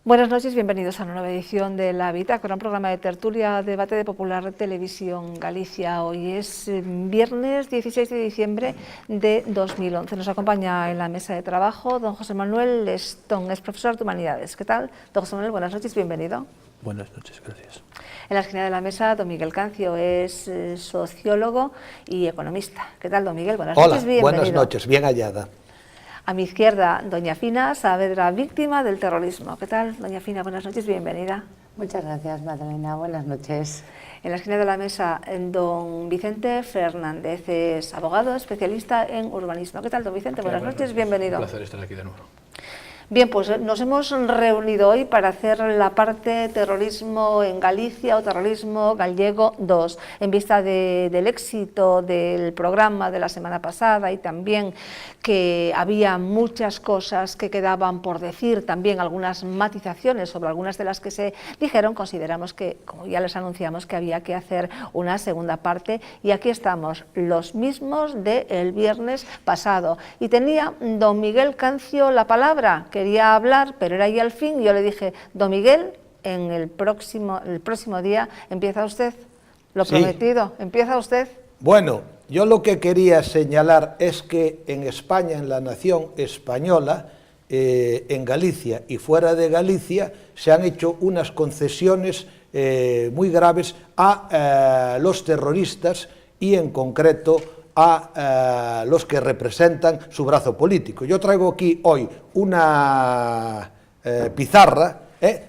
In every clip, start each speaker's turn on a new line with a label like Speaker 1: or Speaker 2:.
Speaker 1: Buenas noches, bienvenidos a una nueva edición de La Bitácora, un programa de tertulia, debate de Popular Televisión Galicia. Hoy es viernes 16 de diciembre de 2011. Nos acompaña en la mesa de trabajo don José Manuel Lestón, es profesor de Humanidades. ¿Qué tal? Don José Manuel, buenas noches, bienvenido.
Speaker 2: Buenas noches, gracias.
Speaker 1: En la esquina de la mesa, don Miguel Cancio, es sociólogo y economista. ¿Qué tal, don Miguel? Buenas noches, bienvenido.
Speaker 3: Buenas noches, bien hallada.
Speaker 1: A mi izquierda, doña Fina Saavedra, víctima del terrorismo. ¿Qué tal, doña Fina? Buenas noches, bienvenida.
Speaker 4: Muchas gracias, Magdalena. Buenas noches.
Speaker 1: En la esquina de la mesa, don Vicente Fernández, es abogado especialista en urbanismo. ¿Qué tal, don Vicente? Buenas noches, bienvenido.
Speaker 2: Un placer estar aquí de nuevo.
Speaker 1: Bien, pues nos hemos reunido hoy para hacer la parte terrorismo en Galicia o terrorismo gallego 2, en vista del éxito del programa de la semana pasada y también que había muchas cosas que quedaban por decir, también algunas matizaciones sobre algunas de las que se dijeron. Consideramos que, como ya les anunciamos, que había que hacer una segunda parte y aquí estamos, los mismos del viernes pasado. Y tenía don Miguel Cancio la palabra, quería hablar, pero era ya al fin, y yo le dije, don Miguel, en el próximo día empieza usted, lo prometido, empieza usted.
Speaker 3: Bueno, yo lo que quería señalar es que en España, en la nación española, en Galicia y fuera de Galicia, se han hecho unas concesiones muy graves a los terroristas y en concreto a los que representan su brazo político. Yo traigo aquí hoy una pizarra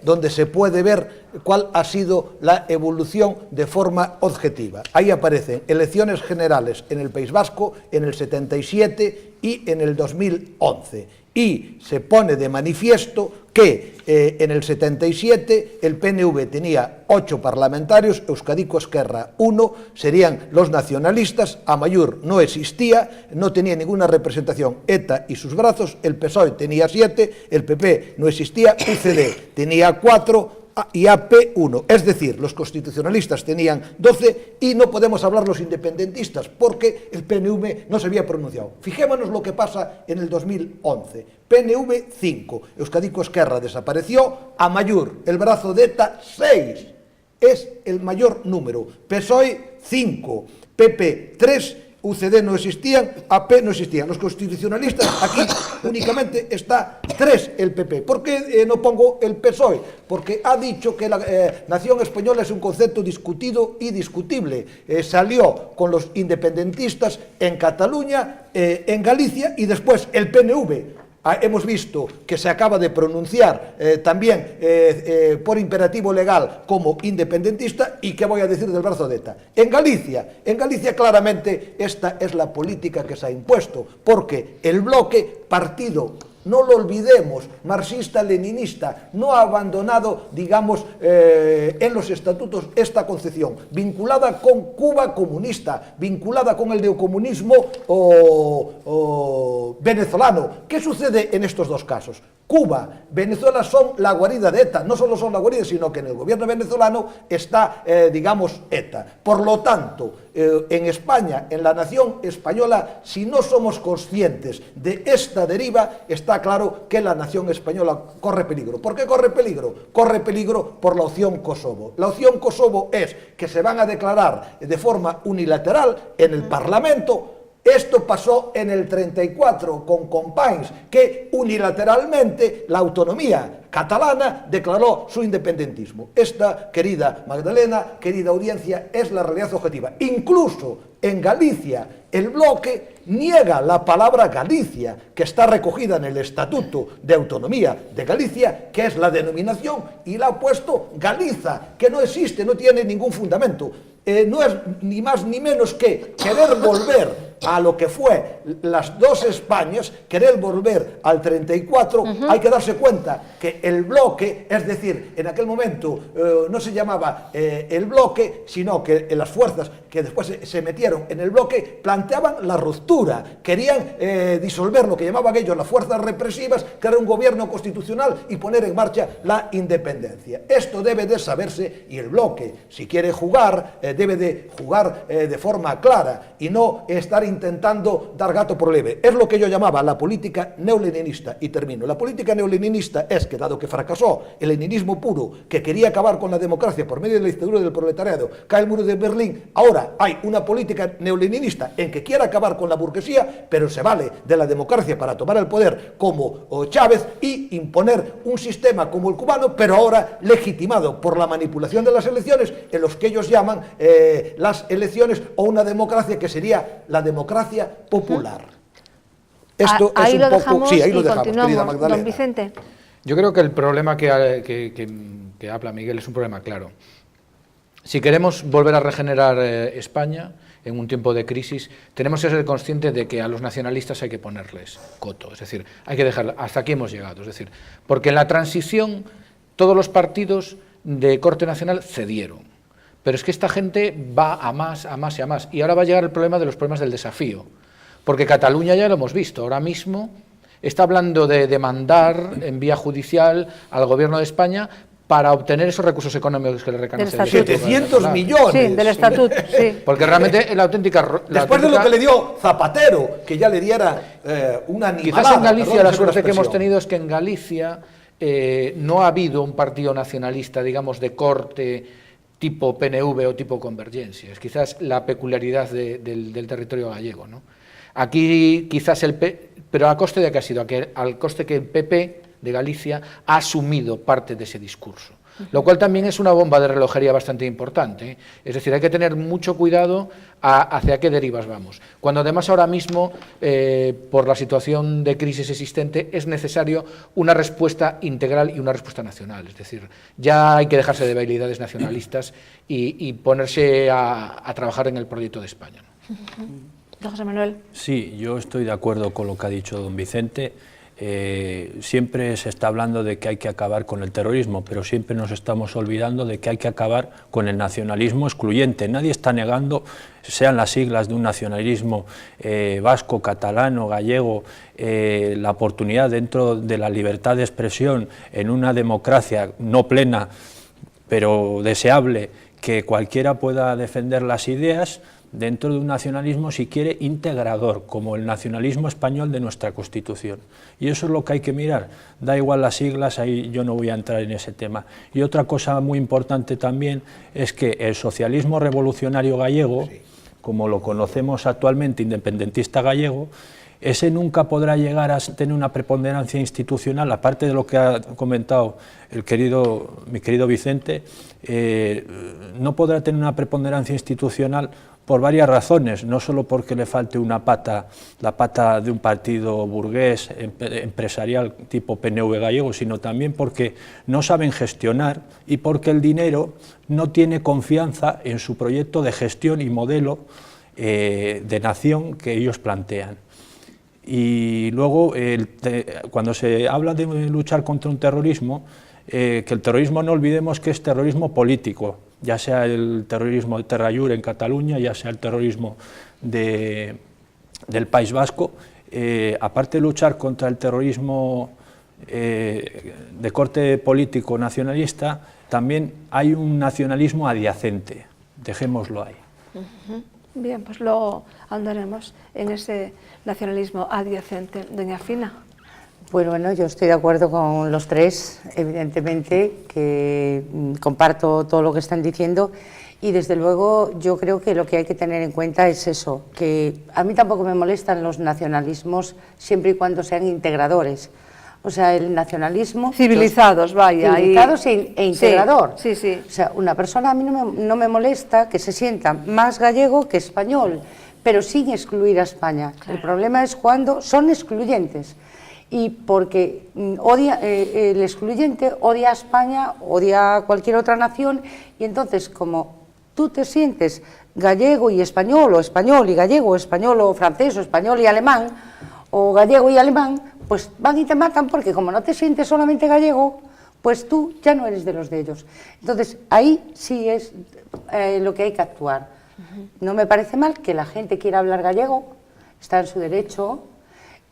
Speaker 3: donde se puede ver cuál ha sido la evolución de forma objetiva. Ahí aparecen elecciones generales en el País Vasco en el 77 y en el 2011. Y se pone de manifiesto que en el 77 el PNV tenía 8 parlamentarios, Euskadico Esquerra 1, serían los nacionalistas, Amaiur no existía, no tenía ninguna representación ETA y sus brazos, el PSOE tenía 7, el PP no existía, UCD tenía 4, y AP 1, es decir, los constitucionalistas tenían 12 y no podemos hablar los independentistas porque el PNV no se había pronunciado. Fijémonos lo que pasa en el 2011. PNV 5, Euskadico Esquerra desapareció, Amaiur, el brazo de ETA 6, es el mayor número, PSOE 5, PP 3, UCD no existían, AP no existían. Los constitucionalistas, aquí únicamente está 3 el PP. ¿Por qué no pongo el PSOE? Porque ha dicho que la nación española es un concepto discutido y discutible. Salió con los independentistas en Cataluña, en Galicia y después el PNV. Hemos visto que se acaba de pronunciar también por imperativo legal como independentista. ¿Y qué voy a decir del brazo de ETA? En Galicia claramente esta es la política que se ha impuesto, porque el bloque partido, no lo olvidemos, marxista-leninista, no ha abandonado, digamos, en los estatutos esta concepción, vinculada con Cuba comunista, vinculada con el neocomunismo venezolano. ¿Qué sucede en estos dos casos? Cuba, Venezuela son la guarida de ETA, no solo son la guarida, sino que en el gobierno venezolano está, digamos, ETA. Por lo tanto, en España, en la nación española, si no somos conscientes de esta deriva, está claro que la nación española corre peligro. ¿Por qué corre peligro? Corre peligro por la opción Kosovo. La opción Kosovo es que se van a declarar de forma unilateral en el Parlamento. Esto pasó en el 34 con Companys, que unilateralmente la autonomía catalana declaró su independentismo. Esta, querida Magdalena, querida audiencia, es la realidad objetiva. Incluso en Galicia, el bloque niega la palabra Galicia, que está recogida en el Estatuto de Autonomía de Galicia, que es la denominación, y la ha puesto Galiza, que no existe, no tiene ningún fundamento. No es ni más ni menos que querer volver a lo que fue las dos Españas, querer volver al 34, hay que darse cuenta que el bloque, es decir, en aquel momento no se llamaba el bloque, sino que las fuerzas que después se metieron en el bloque planteaban la ruptura, querían disolver lo que llamaban ellos las fuerzas represivas, crear un gobierno constitucional y poner en marcha la independencia. Esto debe de saberse y el bloque, si quiere jugar, debe de jugar de forma clara y no estar intentando dar gato por leve. Es lo que yo llamaba la política neoleninista, y termino. La política neoleninista es que, dado que fracasó el leninismo puro, que quería acabar con la democracia por medio de la dictadura del proletariado, cae el muro de Berlín, ahora hay una política neoleninista en que quiere acabar con la burguesía, pero se vale de la democracia para tomar el poder como Chávez y imponer un sistema como el cubano, pero ahora legitimado por la manipulación de las elecciones, en los que ellos llaman las elecciones, o una democracia que sería la democracia popular. Esto
Speaker 1: ahí
Speaker 3: es
Speaker 1: lo
Speaker 3: un poco...
Speaker 1: dejamos
Speaker 3: Sí, ahí
Speaker 1: y
Speaker 3: lo dejamos, querida
Speaker 1: continuamos.
Speaker 3: Magdalena.
Speaker 1: Don Vicente.
Speaker 2: Yo creo que el problema que habla Miguel es un problema claro. Si queremos volver a regenerar España en un tiempo de crisis, tenemos que ser conscientes de que a los nacionalistas hay que ponerles coto, es decir, hay que dejar, hasta aquí hemos llegado, es decir, porque en la transición todos los partidos de corte nacional cedieron, pero es que esta gente va a más, a más y a más, y ahora va a llegar el problema de los problemas del desafío, porque Cataluña ya lo hemos visto, ahora mismo está hablando de demandar en vía judicial al gobierno de España para obtener esos recursos económicos que le reconoce el
Speaker 3: 700 millones.
Speaker 1: Sí, del estatuto, sí.
Speaker 2: Porque realmente la auténtica...
Speaker 3: Después de lo que le dio Zapatero, que ya le diera una animalada.
Speaker 2: Quizás en Galicia
Speaker 3: perdón,
Speaker 2: la suerte que hemos tenido es que en Galicia no ha habido un partido nacionalista, digamos, de corte tipo PNV o tipo Convergencia. Es quizás la peculiaridad del territorio gallego, ¿no? Aquí quizás pero ¿a coste de qué ha sido? Al coste que el PP de Galicia ha asumido parte de ese discurso, lo cual también es una bomba de relojería bastante importante, ¿eh? Es decir, hay que tener mucho cuidado hacia qué derivas vamos, cuando además ahora mismo, por la situación de crisis existente, es necesario una respuesta integral y una respuesta nacional, es decir, ya hay que dejarse de habilidades nacionalistas y ponerse a trabajar en el proyecto de España, ¿no?
Speaker 1: Don José Manuel.
Speaker 5: Sí, yo estoy de acuerdo con lo que ha dicho don Vicente. Siempre se está hablando de que hay que acabar con el terrorismo, pero siempre nos estamos olvidando de que hay que acabar con el nacionalismo excluyente. Nadie está negando, sean las siglas de un nacionalismo vasco, catalano, gallego, la oportunidad dentro de la libertad de expresión en una democracia no plena, pero deseable, que cualquiera pueda defender las ideas dentro de un nacionalismo, si quiere, integrador, como el nacionalismo español de nuestra Constitución. Y eso es lo que hay que mirar. Da igual las siglas, ahí yo no voy a entrar en ese tema. Y otra cosa muy importante también es que el socialismo revolucionario gallego, como lo conocemos actualmente, independentista gallego, ese nunca podrá llegar a tener una preponderancia institucional, aparte de lo que ha comentado mi querido Vicente, no podrá tener una preponderancia institucional por varias razones, no solo porque le falte una pata, la pata de un partido burgués, empresarial tipo PNV gallego, sino también porque no saben gestionar y porque el dinero no tiene confianza en su proyecto de gestión y modelo de nación que ellos plantean. Y luego, cuando se habla de luchar contra un terrorismo, que el terrorismo no olvidemos que es terrorismo político, ya sea el terrorismo de Terrallur en Cataluña, ya sea el terrorismo del País Vasco. Aparte de luchar contra el terrorismo de corte político nacionalista, también hay un nacionalismo adyacente, dejémoslo ahí.
Speaker 1: Bien, pues luego ahondaremos en ese nacionalismo adyacente. Doña Fina.
Speaker 4: Pues bueno, yo estoy de acuerdo con los tres, evidentemente, que comparto todo lo que están diciendo y desde luego yo creo que lo que hay que tener en cuenta es eso, que a mí tampoco me molestan los nacionalismos siempre y cuando sean integradores. O sea, el nacionalismo...
Speaker 1: Civilizados, vaya.
Speaker 4: Civilizados e integrador.
Speaker 1: Sí, sí.
Speaker 4: O sea, una persona a mí no me molesta que se sienta más gallego que español, pero sin excluir a España. Claro. El problema es cuando son excluyentes. Y porque el excluyente odia a España, odia a cualquier otra nación, y entonces como tú te sientes gallego y español, o español y gallego, o español o francés, o español y alemán, o gallego y alemán, pues van y te matan porque como no te sientes solamente gallego, pues tú ya no eres de los de ellos. Entonces ahí sí es lo que hay que actuar. No me parece mal que la gente quiera hablar gallego, está en su derecho.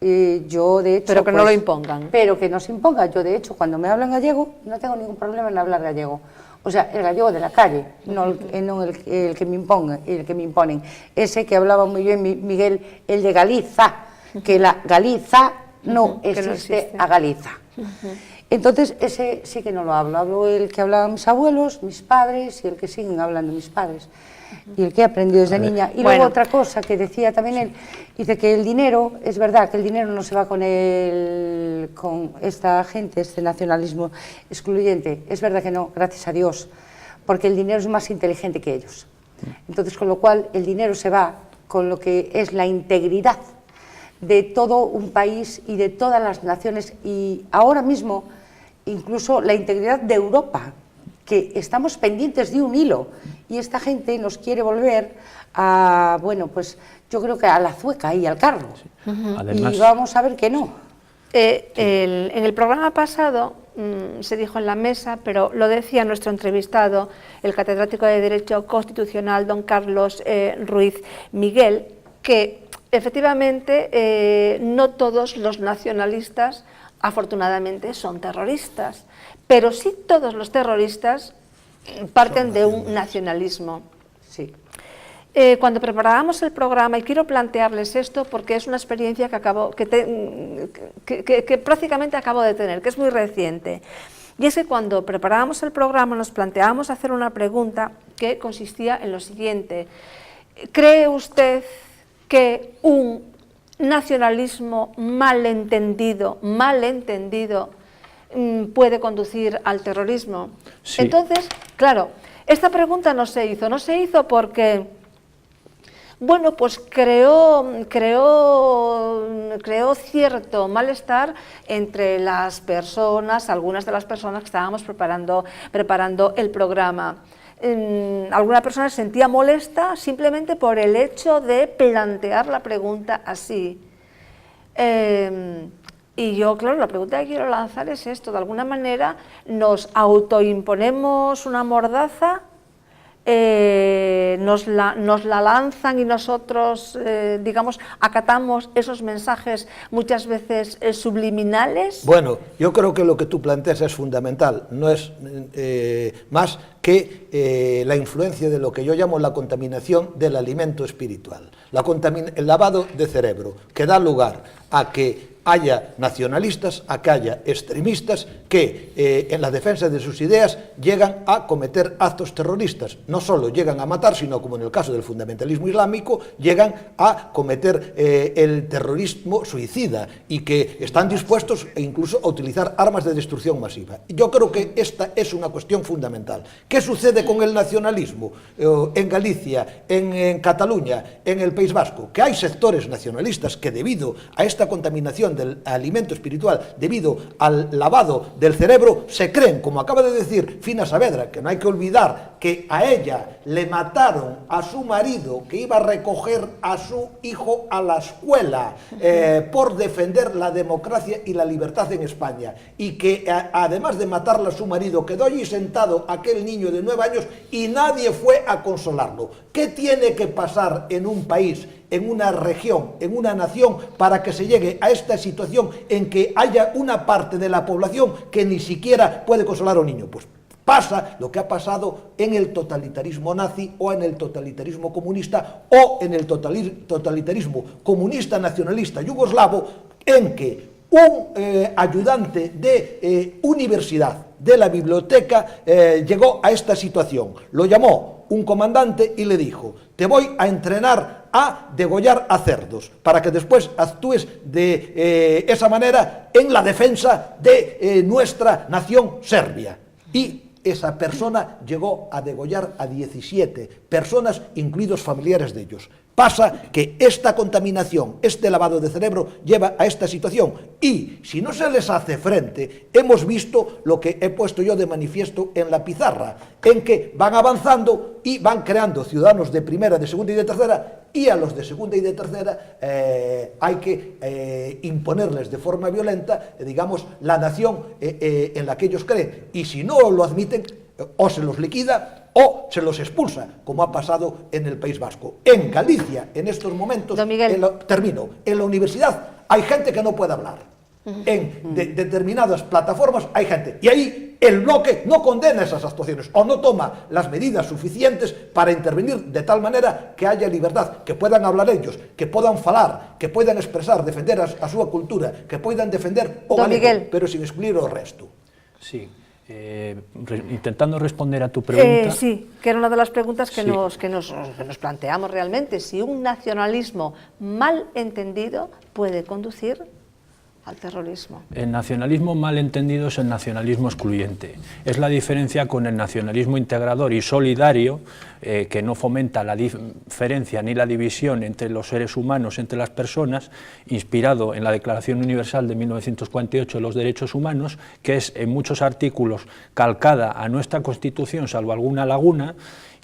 Speaker 4: Yo de hecho,
Speaker 1: pero que no lo impongan.
Speaker 4: Pero que no se imponga. Yo de hecho cuando me hablan gallego no tengo ningún problema en hablar gallego. O sea, el gallego de la calle, non el que me imponen. Ese que hablaba moi ben Miguel, el de Galiza, que la Galiza no existe a Galiza. Entonces, ese sí que no lo hablo. Hablo el que hablaban mis abuelos, mis padres, y el que siguen hablando mis padres. Y el que he aprendido desde niña. Y luego otra cosa que decía también él, dice que el dinero, es verdad que el dinero no se va con esta gente, este nacionalismo excluyente. Es verdad que no, gracias a Dios, porque el dinero es más inteligente que ellos. Entonces, con lo cual, el dinero se va con lo que es la integridad de todo un país y de todas las naciones, y ahora mismo incluso la integridad de Europa, que estamos pendientes de un hilo, y esta gente nos quiere volver a, bueno, pues yo creo que a la zueca y al carro. Además, y vamos a ver que no.
Speaker 1: En el programa pasado se dijo en la mesa, pero lo decía nuestro entrevistado, el catedrático de Derecho Constitucional, don Carlos Ruiz Miguel, que efectivamente no todos los nacionalistas, afortunadamente, son terroristas, pero sí todos los terroristas parten de un nacionalismo.
Speaker 4: Sí.
Speaker 1: Cuando preparábamos el programa, y quiero plantearles esto porque es una experiencia que prácticamente acabo de tener, que es muy reciente, y es que cuando preparábamos el programa nos planteábamos hacer una pregunta que consistía en lo siguiente: ¿cree usted que un nacionalismo malentendido puede conducir al terrorismo? Sí. Entonces, claro, esta pregunta no se hizo porque, bueno, pues creó cierto malestar entre las personas, algunas de las personas que estábamos preparando el programa. Alguna persona se sentía molesta simplemente por el hecho de plantear la pregunta así. Y yo, claro, la pregunta que quiero lanzar es esto: de alguna manera nos autoimponemos una mordaza, nos la lanzan y nosotros, digamos, acatamos esos mensajes muchas veces subliminales.
Speaker 3: Bueno, yo creo que lo que tú planteas es fundamental, no es más que la influencia de lo que yo llamo la contaminación del alimento espiritual, el lavado de cerebro, que da lugar a que haya nacionalistas, a que haya extremistas que en la defensa de sus ideas llegan a cometer actos terroristas. No solo llegan a matar, sino, como en el caso del fundamentalismo islámico, llegan a cometer el terrorismo suicida, y que están dispuestos incluso a utilizar armas de destrucción masiva. Yo creo que esta es una cuestión fundamental. ¿Qué sucede con el nacionalismo en Galicia, en Cataluña, en el País Vasco? Que hay sectores nacionalistas que, debido a esta contaminación del alimento espiritual, debido al lavado del cerebro, se creen, como acaba de decir Fina Saavedra, que no hay que olvidar que a ella le mataron a su marido, que iba a recoger a su hijo a la escuela por defender la democracia y la libertad en España, y que además de matarla a su marido, quedó allí sentado aquel niño de 9 años y nadie fue a consolarlo. ¿Qué tiene que pasar en un país, en una región, en una nación, para que se llegue a esta situación en que haya una parte de la población que ni siquiera puede consolar a un niño? Pues pasa lo que ha pasado en el totalitarismo nazi, o en el totalitarismo comunista, o en el totalitarismo comunista nacionalista yugoslavo, en que un ayudante de universidad de la biblioteca llegó a esta situación. Lo llamó un comandante y le dijo: te voy a entrenar a degollar a cerdos, para que después actúes de esa manera en la defensa de nuestra nación Serbia. Y esa persona llegó a degollar a 17 personas, incluidos familiares de ellos. Pasa que esta contaminación, este lavado de cerebro, lleva a esta situación, y si no se les hace frente, hemos visto lo que he puesto yo de manifiesto en la pizarra, en que van avanzando y van creando ciudadanos de primera, de segunda y de tercera, y a los de segunda y de tercera hay que imponerles de forma violenta, digamos, la nación en la que ellos creen, y si no lo admiten, o se los liquida o se los expulsa, como ha pasado en el País Vasco. En Galicia, en estos momentos, termino, en la universidad hay gente que no puede hablar. en determinadas plataformas hay gente. Y ahí el bloque no condena esas actuaciones o no toma las medidas suficientes para intervenir de tal manera que haya libertad, que puedan hablar ellos, que puedan falar, que puedan expresar, defender a súa cultura, que puedan defender o galego, pero sin excluir o resto.
Speaker 5: Sí. Intentando responder a tu pregunta...
Speaker 1: Sí, que era una de las preguntas que nos planteamos realmente, si un nacionalismo mal entendido puede conducir al terrorismo.
Speaker 5: El nacionalismo mal entendido es el nacionalismo excluyente. Es la diferencia con el nacionalismo integrador y solidario, que no fomenta la diferencia ni la división entre los seres humanos, entre las personas, inspirado en la Declaración Universal de 1948 de los Derechos Humanos, que es en muchos artículos calcada a nuestra Constitución, salvo alguna laguna.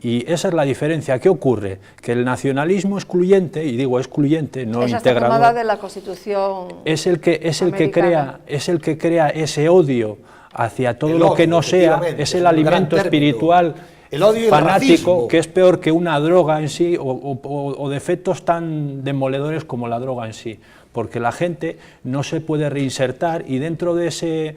Speaker 5: Y esa es la diferencia. ¿Qué ocurre? Que el nacionalismo excluyente, y digo excluyente, no
Speaker 1: esa
Speaker 5: integrador,
Speaker 1: está tomada de la Constitución
Speaker 5: es el que crea ese odio hacia todo lo que no sea, es el alimento espiritual fanático, que es peor que una droga en sí, o defectos tan demoledores como la droga en sí, porque la gente no se puede reinsertar y dentro de ese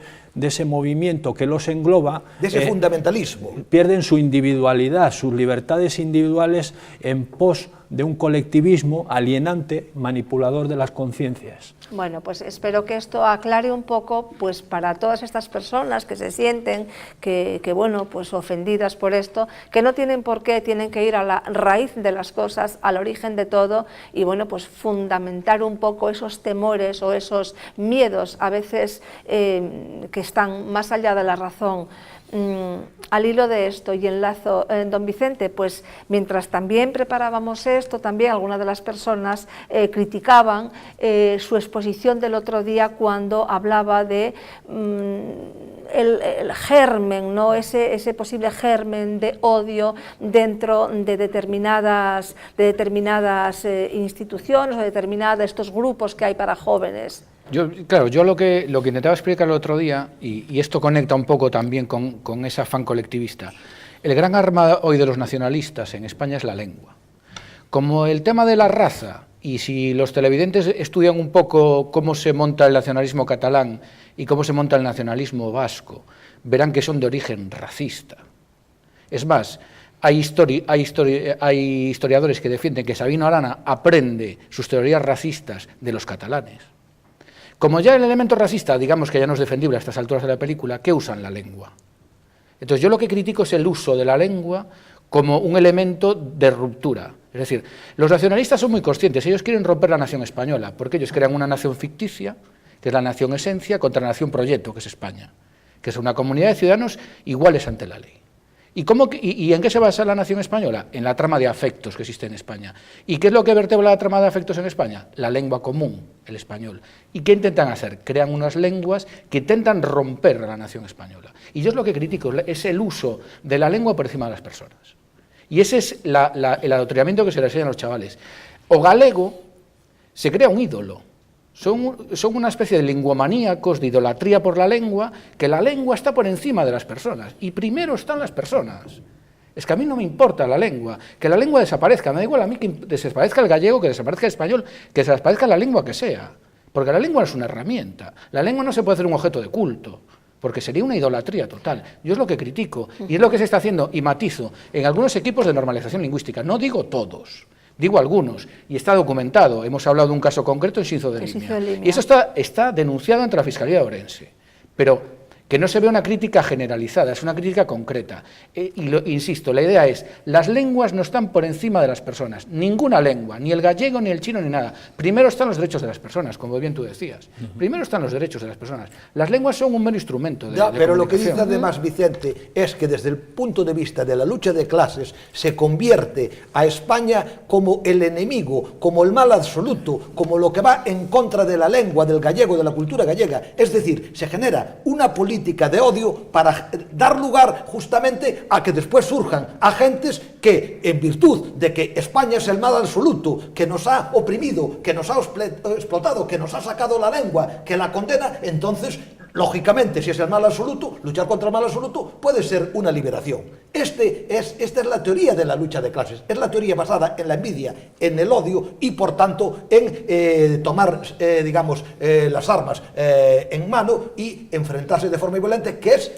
Speaker 5: movimiento que los engloba,
Speaker 3: de ese fundamentalismo,
Speaker 5: pierden su individualidad, sus libertades individuales en pos de un colectivismo alienante, manipulador de las conciencias.
Speaker 1: Bueno, pues espero que esto aclare un poco, pues para todas estas personas que se sienten bueno, pues ofendidas por esto, que no tienen por qué, tienen que ir a la raíz de las cosas, al origen de todo, y bueno, pues fundamentar un poco esos temores o esos miedos, a veces que están más allá de la razón. Al hilo de esto y enlazo, don Vicente, pues mientras también preparábamos esto, también algunas de las personas criticaban su exposición del otro día cuando hablaba de el germen, ¿no? ese posible germen de odio dentro de determinadas instituciones o determinados estos grupos que hay para jóvenes.
Speaker 2: Yo lo que intentaba explicar el otro día, y esto conecta un poco también con ese afán colectivista, el gran arma hoy de los nacionalistas en España es la lengua. Como el tema de la raza, y si los televidentes estudian un poco cómo se monta el nacionalismo catalán y cómo se monta el nacionalismo vasco, verán que son de origen racista. Es más, hay historiadores que defienden que Sabino Arana aprende sus teorías racistas de los catalanes. Como ya el elemento racista, digamos que ya no es defendible a estas alturas de la película, ¿qué usan la lengua? Entonces yo lo que critico es el uso de la lengua como un elemento de ruptura. Es decir, los nacionalistas son muy conscientes, ellos quieren romper la nación española, porque ellos crean una nación ficticia, que es la nación esencia, contra la nación proyecto, que es España, que es una comunidad de ciudadanos iguales ante la ley. ¿Y en qué se basa la nación española? En la trama de afectos que existe en España. ¿Y qué es lo que vertebra la trama de afectos en España? La lengua común, el español. ¿Y qué intentan hacer? Crean unas lenguas que intentan romper a la nación española. Y yo es lo que critico, es el uso de la lengua por encima de las personas. Y ese es el adoctrinamiento que se le enseña a los chavales. O galego se crea un ídolo. Son una especie de lenguamaníacos, de idolatría por la lengua, que la lengua está por encima de las personas, y primero están las personas. Es que a mí no me importa la lengua, que la lengua desaparezca, me da igual a mí que desaparezca el gallego, que desaparezca el español, que desaparezca la lengua que sea, porque la lengua es una herramienta, la lengua no se puede hacer un objeto de culto, porque sería una idolatría total. Yo es lo que critico, y es lo que se está haciendo, y matizo, en algunos equipos de normalización lingüística, no digo todos, digo algunos, y está documentado, hemos hablado de un caso concreto en Xinzo de Limia, y eso está denunciado ante la Fiscalía de Ourense, pero que no se ve una crítica generalizada, es una crítica concreta. Insisto, la idea es, las lenguas no están por encima de las personas, ninguna lengua, ni el gallego, ni el chino, ni nada. Primero están los derechos de las personas, como bien tú decías. Primero están los derechos de las personas. Las lenguas son un mero instrumento de
Speaker 3: pero lo que dice además Vicente es que desde el punto de vista de la lucha de clases se convierte a España como el enemigo, como el mal absoluto, como lo que va en contra de la lengua, del gallego, de la cultura gallega. Es decir, se genera una política de odio para dar lugar justamente a que después surjan agentes que, en virtud de que España es el mal absoluto, que nos ha oprimido, que nos ha explotado, que nos ha sacado la lengua, que la condena, entonces Lógicamente, si es el mal absoluto, luchar contra el mal absoluto puede ser una liberación. Esta es la teoría de la lucha de clases. Es la teoría basada en la envidia, en el odio y, por tanto, en tomar, digamos, las armas en mano y enfrentarse de forma violenta, que es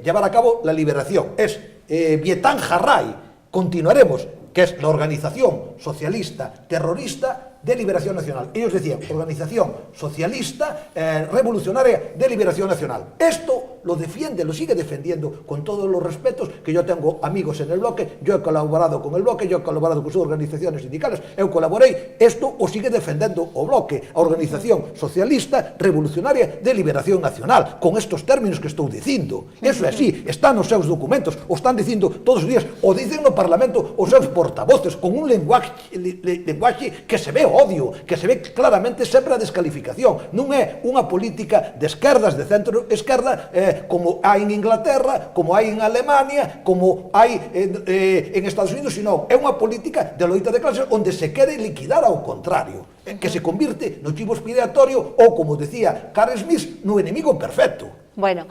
Speaker 3: llevar a cabo la liberación. Es Vietan Jarray, continuaremos, que es la organización socialista terrorista de Liberación Nacional. Ellos decían, Organización Socialista Revolucionaria de Liberación Nacional. Esto lo defiende, lo sigue defendiendo con todos los respetos, que yo tengo amigos en el bloque, yo he colaborado con el bloque, yo he colaborado con sus organizaciones sindicales, eu colaborei, esto o sigue defendendo o bloque, a Organización Socialista Revolucionaria de Liberación Nacional, con estos términos que estou dicindo. Eso é así, está nos seus documentos, o están dicindo todos os días, o dicen no Parlamento os seus portavoces, con un lenguaxe que se ve odio, que se ve claramente sempre a descalificación. Non é unha política de esquerdas, de centro-esquerda, como hai en Inglaterra, como hai en Alemania, como hai en Estados Unidos, sino é unha política de loita de clases onde se quere liquidar ao contrario, que se convirte no chivo expiatorio ou, como decía Carl Smith, no enemigo perfecto.
Speaker 1: Bueno,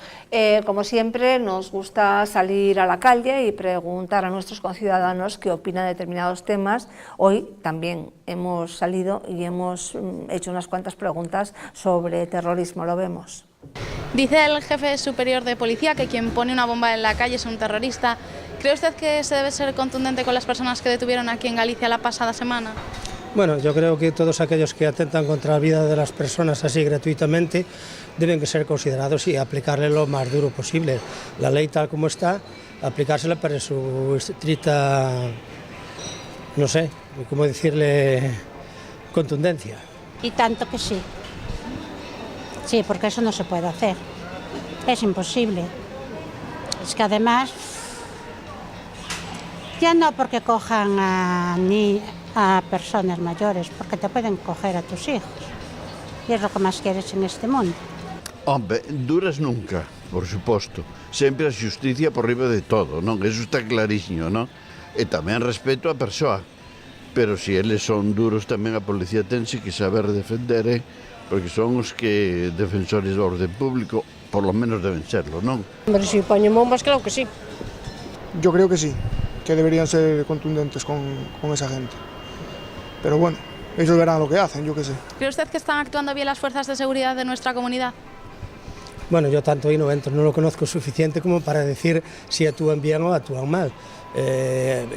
Speaker 1: como siempre nos gusta salir a la calle y preguntar a nuestros conciudadanos qué opinan de determinados temas. Hoy también hemos salido y hemos hecho unas cuantas preguntas sobre terrorismo, lo vemos.
Speaker 6: Dice el jefe superior de policía que quien pone una bomba en la calle es un terrorista. ¿Cree usted que se debe ser contundente con las personas que detuvieron aquí en Galicia la pasada semana?
Speaker 7: Bueno, yo creo que todos aquellos que atentan contra la vida de las personas así gratuitamente deben que ser considerados y aplicarle lo más duro posible. La ley tal como está, aplicársela para su estricta, no sé, cómo decirle, contundencia.
Speaker 8: Y tanto que sí. Sí, porque eso no se puede hacer. Es imposible. Es que además, ya no porque cojan a personas mayores, porque te pueden coger a tus hijos. Y es lo que más quieres en este mundo.
Speaker 9: Hombre, duras nunca, por suposto. Sempre a xusticia por riba de todo, non? Eso está clarísimo, non? E tamén respeto a persoa. Pero se eles son duros tamén a policía tense que saber defender, porque son os que defensores do orden público, por lo menos deben serlo, non?
Speaker 10: Hombre, si poñen bombas, claro que sí.
Speaker 11: Yo creo que sí, que deberían ser contundentes con esa gente. Pero bueno, ellos verán lo que hacen, yo qué sé.
Speaker 6: ¿Cree usted que están actuando bien las fuerzas de seguridad de nuestra comunidad?
Speaker 7: Bueno, yo tanto ahí no entro, no lo conozco suficiente como para decir si actúan bien o actúan mal.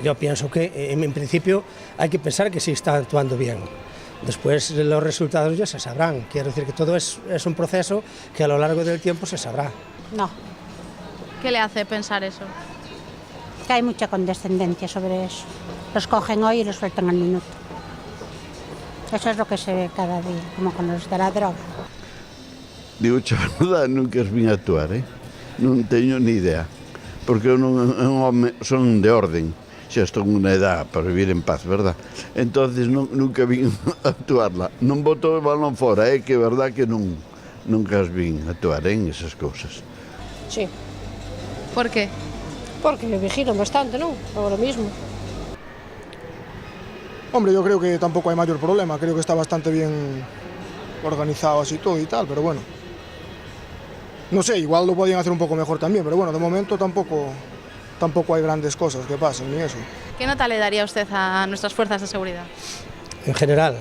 Speaker 7: Yo pienso que en principio hay que pensar que sí están actuando bien. Después los resultados ya se sabrán. Quiero decir que todo es un proceso que a lo largo del tiempo se sabrá.
Speaker 8: No.
Speaker 6: ¿Qué le hace pensar eso?
Speaker 8: Que hay mucha condescendencia sobre eso. Los cogen hoy y los sueltan al minuto. Eso es lo que se ve cada día, como con los de la droga.
Speaker 9: Digo, a verdade, nunca os vin actuar, non teño ni idea, porque eu non un home, son de orden, xa estou en unha edad para vivir en paz, verdad? Entonces nunca vin actuarla, non boto o balón fora, que é verdad que nunca os vin actuar en esas cousas.
Speaker 10: Sí.
Speaker 6: ¿Por qué?
Speaker 10: Porque vigilan bastante, ¿no? Ahora mismo.
Speaker 11: Hombre, yo creo que tampoco hay mayor problema, creo que está bastante bien organizado así todo y tal, pero bueno. No sé, igual lo podían hacer un poco mejor también, pero bueno, de momento tampoco hay grandes cosas que pasen ni eso.
Speaker 6: ¿Qué nota le daría usted a nuestras fuerzas de seguridad?
Speaker 7: En general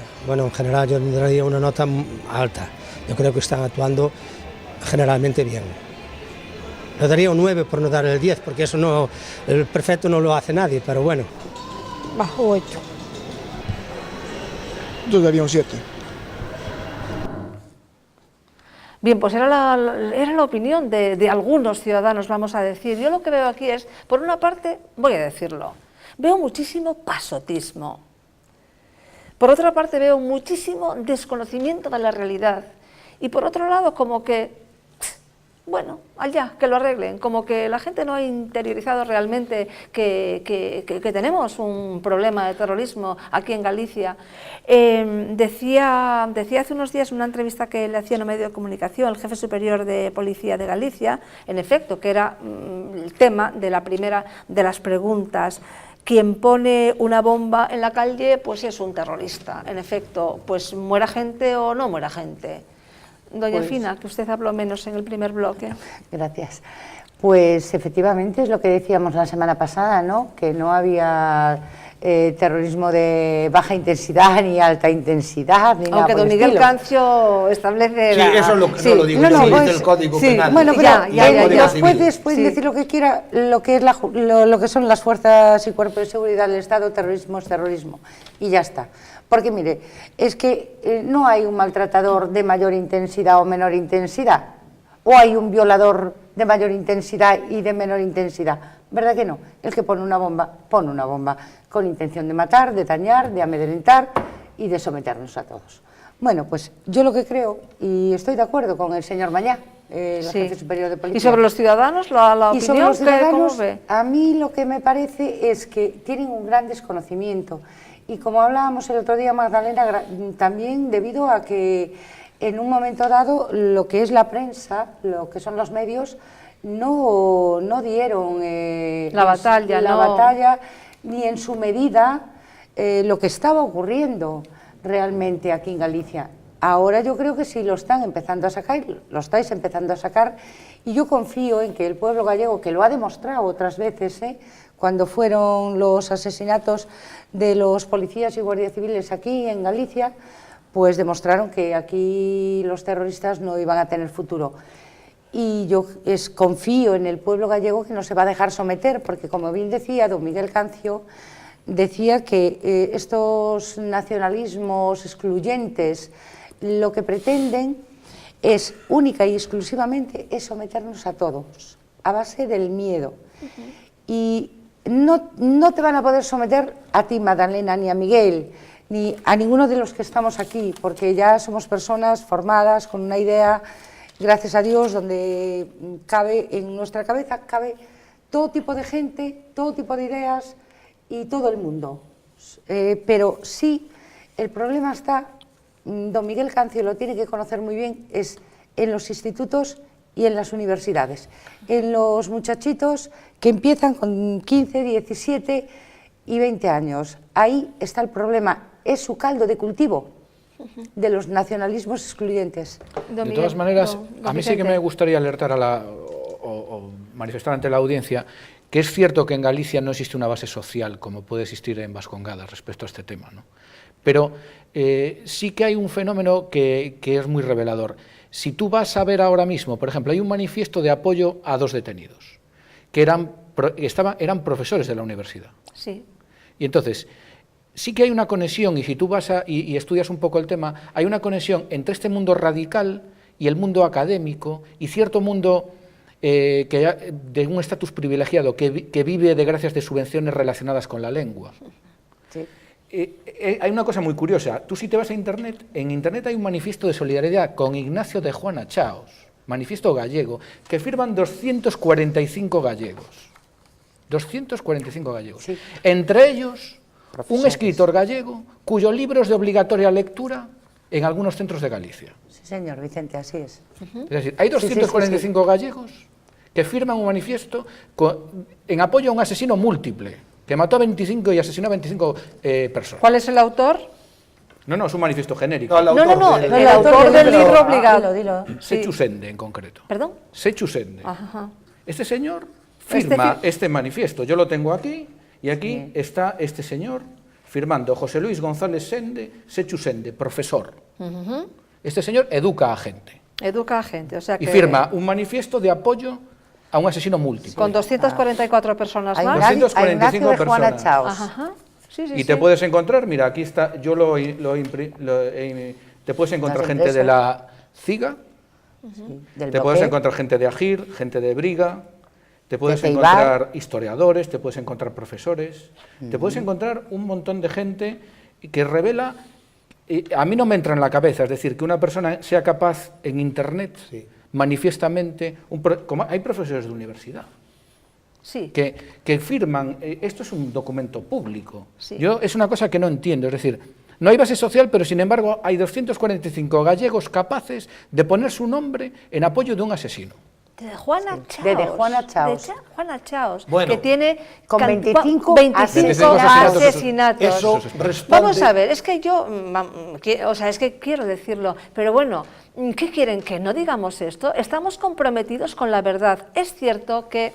Speaker 7: yo le daría una nota alta. Yo creo que están actuando generalmente bien. Le daría un 9 por no dar el 10, porque eso no, el perfecto no lo hace nadie, pero bueno.
Speaker 10: Bajo 8.
Speaker 11: Yo daría un 7.
Speaker 1: Bien, pues era la opinión de algunos ciudadanos, vamos a decir. Yo lo que veo aquí es, por una parte, voy a decirlo, veo muchísimo pasotismo. Por otra parte, veo muchísimo desconocimiento de la realidad. Y por otro lado, como que, bueno, allá, que lo arreglen, como que la gente no ha interiorizado realmente que tenemos un problema de terrorismo aquí en Galicia. Decía hace unos días en una entrevista que le hacía en un medio de comunicación el jefe superior de policía de Galicia, en efecto, que era el tema de la primera de las preguntas. Quien pone una bomba en la calle, pues es un terrorista. En efecto, pues muera gente o no muera gente. Doña
Speaker 4: Pues-
Speaker 1: Fina, que usted habló menos en el primer bloque.
Speaker 4: Gracias. Pues efectivamente es lo que decíamos la semana pasada, ¿no? Que no había terrorismo de baja intensidad ni alta intensidad, ni nada
Speaker 1: Aunque
Speaker 4: por
Speaker 1: don
Speaker 4: el
Speaker 1: Miguel
Speaker 4: estilo.
Speaker 1: Cancio establece
Speaker 3: Sí,
Speaker 1: la...
Speaker 3: eso es lo que no lo digo,
Speaker 4: No,
Speaker 3: yo,
Speaker 4: no,
Speaker 3: dice
Speaker 4: pues,
Speaker 3: el Código
Speaker 4: sí,
Speaker 3: Penal.
Speaker 4: bueno, pero
Speaker 1: Ya,
Speaker 4: los
Speaker 3: Civil.
Speaker 4: jueces pueden
Speaker 1: Sí.
Speaker 4: decir lo que quiera, lo que es lo que son las fuerzas y cuerpos de seguridad del Estado, terrorismo es terrorismo, y ya está. Porque mire, es que no hay un maltratador de mayor intensidad o menor intensidad, o hay un violador de mayor intensidad y de menor intensidad, ¿verdad que no? El que pone una bomba con intención de matar, de dañar, de amedrentar y de someternos a todos. Bueno, pues yo lo que creo, y estoy de acuerdo con el señor Mañá, el
Speaker 1: Sí.
Speaker 4: jefe superior de policía.
Speaker 1: ¿Y sobre los ciudadanos, la
Speaker 4: Y
Speaker 1: opinión?
Speaker 4: sobre los
Speaker 1: ¿Cómo
Speaker 4: ciudadanos,
Speaker 1: ve?
Speaker 4: a mí lo que me parece es que tienen un gran desconocimiento. Y como hablábamos el otro día, Magdalena, también debido a que en un momento dado lo que es la prensa, lo que son los medios, no dieron
Speaker 1: La batalla,
Speaker 4: la
Speaker 1: no.
Speaker 4: batalla ni en su medida lo que estaba ocurriendo realmente aquí en Galicia. Ahora yo creo que sí lo están empezando a sacar, lo estáis empezando a sacar, y yo confío en que el pueblo gallego, que lo ha demostrado otras veces, cuando fueron los asesinatos de los policías y guardias civiles aquí en Galicia, pues demostraron que aquí los terroristas no iban a tener futuro. Y yo confío en el pueblo gallego que no se va a dejar someter, porque como bien decía don Miguel Cancio, decía que estos nacionalismos excluyentes lo que pretenden es única y exclusivamente es someternos a todos, a base del miedo. Y no te van a poder someter a ti, Magdalena, ni a Miguel, ni a ninguno de los que estamos aquí, porque ya somos personas formadas con una idea, gracias a Dios, donde cabe, en nuestra cabeza cabe todo tipo de gente, todo tipo de ideas y todo el mundo. Pero sí, el problema está, don Miguel Cancio lo tiene que conocer muy bien, es en los institutos y en las universidades, en los muchachitos que empiezan con 15, 17 y 20 años. Ahí está el problema, es su caldo de cultivo de los nacionalismos excluyentes.
Speaker 1: Don
Speaker 2: De todas
Speaker 1: Miguel,
Speaker 2: maneras,
Speaker 1: don
Speaker 2: a mí sí que
Speaker 1: Vicente.
Speaker 2: me gustaría alertar o manifestar ante la audiencia que es cierto que en Galicia no existe una base social como puede existir en Vascongada respecto a este tema, ¿no? Pero sí que hay un fenómeno que es muy revelador. Si tú vas a ver ahora mismo, por ejemplo, hay un manifiesto de apoyo a 2 detenidos, que eran profesores de la universidad.
Speaker 1: Sí.
Speaker 2: Y entonces, sí que hay una conexión, y si tú vas y estudias un poco el tema, hay una conexión entre este mundo radical y el mundo académico, y cierto mundo de un estatus privilegiado que vive de gracias de subvenciones relacionadas con la lengua.
Speaker 4: Sí.
Speaker 2: Hay una cosa muy curiosa, tú si te vas a Internet, en Internet hay un manifiesto de solidaridad con Ignacio de Juana Chaos, manifiesto gallego, que firman 245 gallegos. 245 gallegos.
Speaker 4: Sí.
Speaker 2: Entre ellos, un
Speaker 4: Profesores.
Speaker 2: escritor gallego cuyo libro es de obligatoria lectura en algunos centros de Galicia.
Speaker 4: Sí, señor Vicente, así es.
Speaker 2: Es decir, hay 245 gallegos que firman un manifiesto en apoyo a un asesino múltiple, que mató a 25 y asesinó a 25 personas.
Speaker 1: ¿Cuál es el autor?
Speaker 2: No, es un manifiesto genérico.
Speaker 3: No, el autor del-
Speaker 1: el autor del
Speaker 4: libro.
Speaker 1: libro obligado.
Speaker 4: Dilo.
Speaker 2: Sechu Sende, en concreto.
Speaker 1: ¿Perdón?
Speaker 2: Sechu Sende.
Speaker 1: Ajá.
Speaker 2: Este señor firma este manifiesto. Yo lo tengo aquí, y aquí está este señor firmando José Luis González Sende, Sechu Sende, profesor. Este señor educa a gente.
Speaker 1: Educa a gente, o sea que...
Speaker 2: Y firma un manifiesto de apoyo a un asesino múltiple.
Speaker 1: Con 244 personas
Speaker 4: A
Speaker 1: más.
Speaker 2: Ignacio-
Speaker 4: Ignacio, a Ignacio de
Speaker 2: 245
Speaker 4: Juana
Speaker 2: personas.
Speaker 4: Chaos.
Speaker 1: Ajá. Sí, sí,
Speaker 2: Y te
Speaker 1: sí.
Speaker 2: puedes encontrar, mira, aquí está, yo te puedes encontrar
Speaker 4: Las
Speaker 2: gente de
Speaker 4: empresas.
Speaker 2: la CIGA,
Speaker 4: Del
Speaker 2: te puedes
Speaker 4: bloque.
Speaker 2: encontrar gente de AGIR, gente de Briga, te puedes
Speaker 4: Ceibar.
Speaker 2: encontrar historiadores, te puedes encontrar profesores, te puedes encontrar un montón de gente que revela, a mí no me entra en la cabeza, es decir, que una persona sea capaz en Internet,
Speaker 3: Sí.
Speaker 2: manifiestamente, como hay profesores de universidad,
Speaker 1: Sí.
Speaker 2: que firman, esto es un documento público.
Speaker 1: Sí.
Speaker 2: Yo es una cosa que no entiendo, es decir, no hay base social, pero sin embargo hay 245 gallegos capaces de poner su nombre en apoyo de un asesino.
Speaker 1: De Juana Chaos.
Speaker 4: De Juana Chaos.
Speaker 1: De Juana Chaos,
Speaker 3: Bueno,
Speaker 1: que tiene
Speaker 4: con 25
Speaker 1: asesinatos.
Speaker 3: Eso responde...
Speaker 1: Vamos a ver, es que yo, o sea, es que quiero decirlo, pero bueno, ¿qué quieren? ¿Que no digamos esto? Estamos comprometidos con la verdad. Es cierto que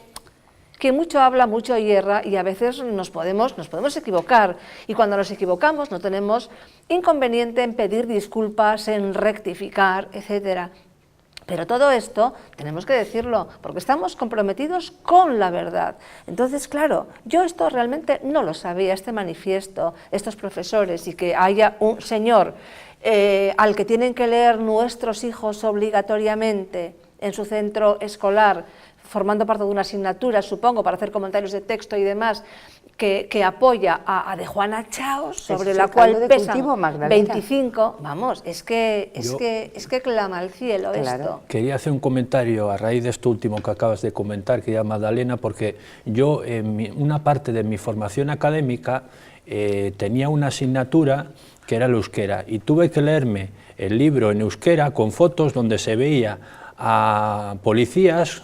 Speaker 1: mucho habla, mucho hierra y a veces nos podemos equivocar. Y cuando nos equivocamos no tenemos inconveniente en pedir disculpas, en rectificar, etcétera. Pero todo esto tenemos que decirlo, porque estamos comprometidos con la verdad. Entonces, claro, yo esto realmente no lo sabía, este manifiesto, estos profesores, y que haya un señor al que tienen que leer nuestros hijos obligatoriamente en su centro escolar, formando parte de una asignatura, supongo, para hacer comentarios de texto y demás, que apoya a de Juana Chaos, sobre la cual pesan 25, vamos, es que clama al cielo esto.
Speaker 5: Quería hacer un comentario a raíz de esto último que acabas de comentar, que llama Magdalena, porque yo, una parte de mi formación académica, tenía una asignatura que era el euskera, y tuve que leerme el libro en euskera con fotos donde se veía a policías,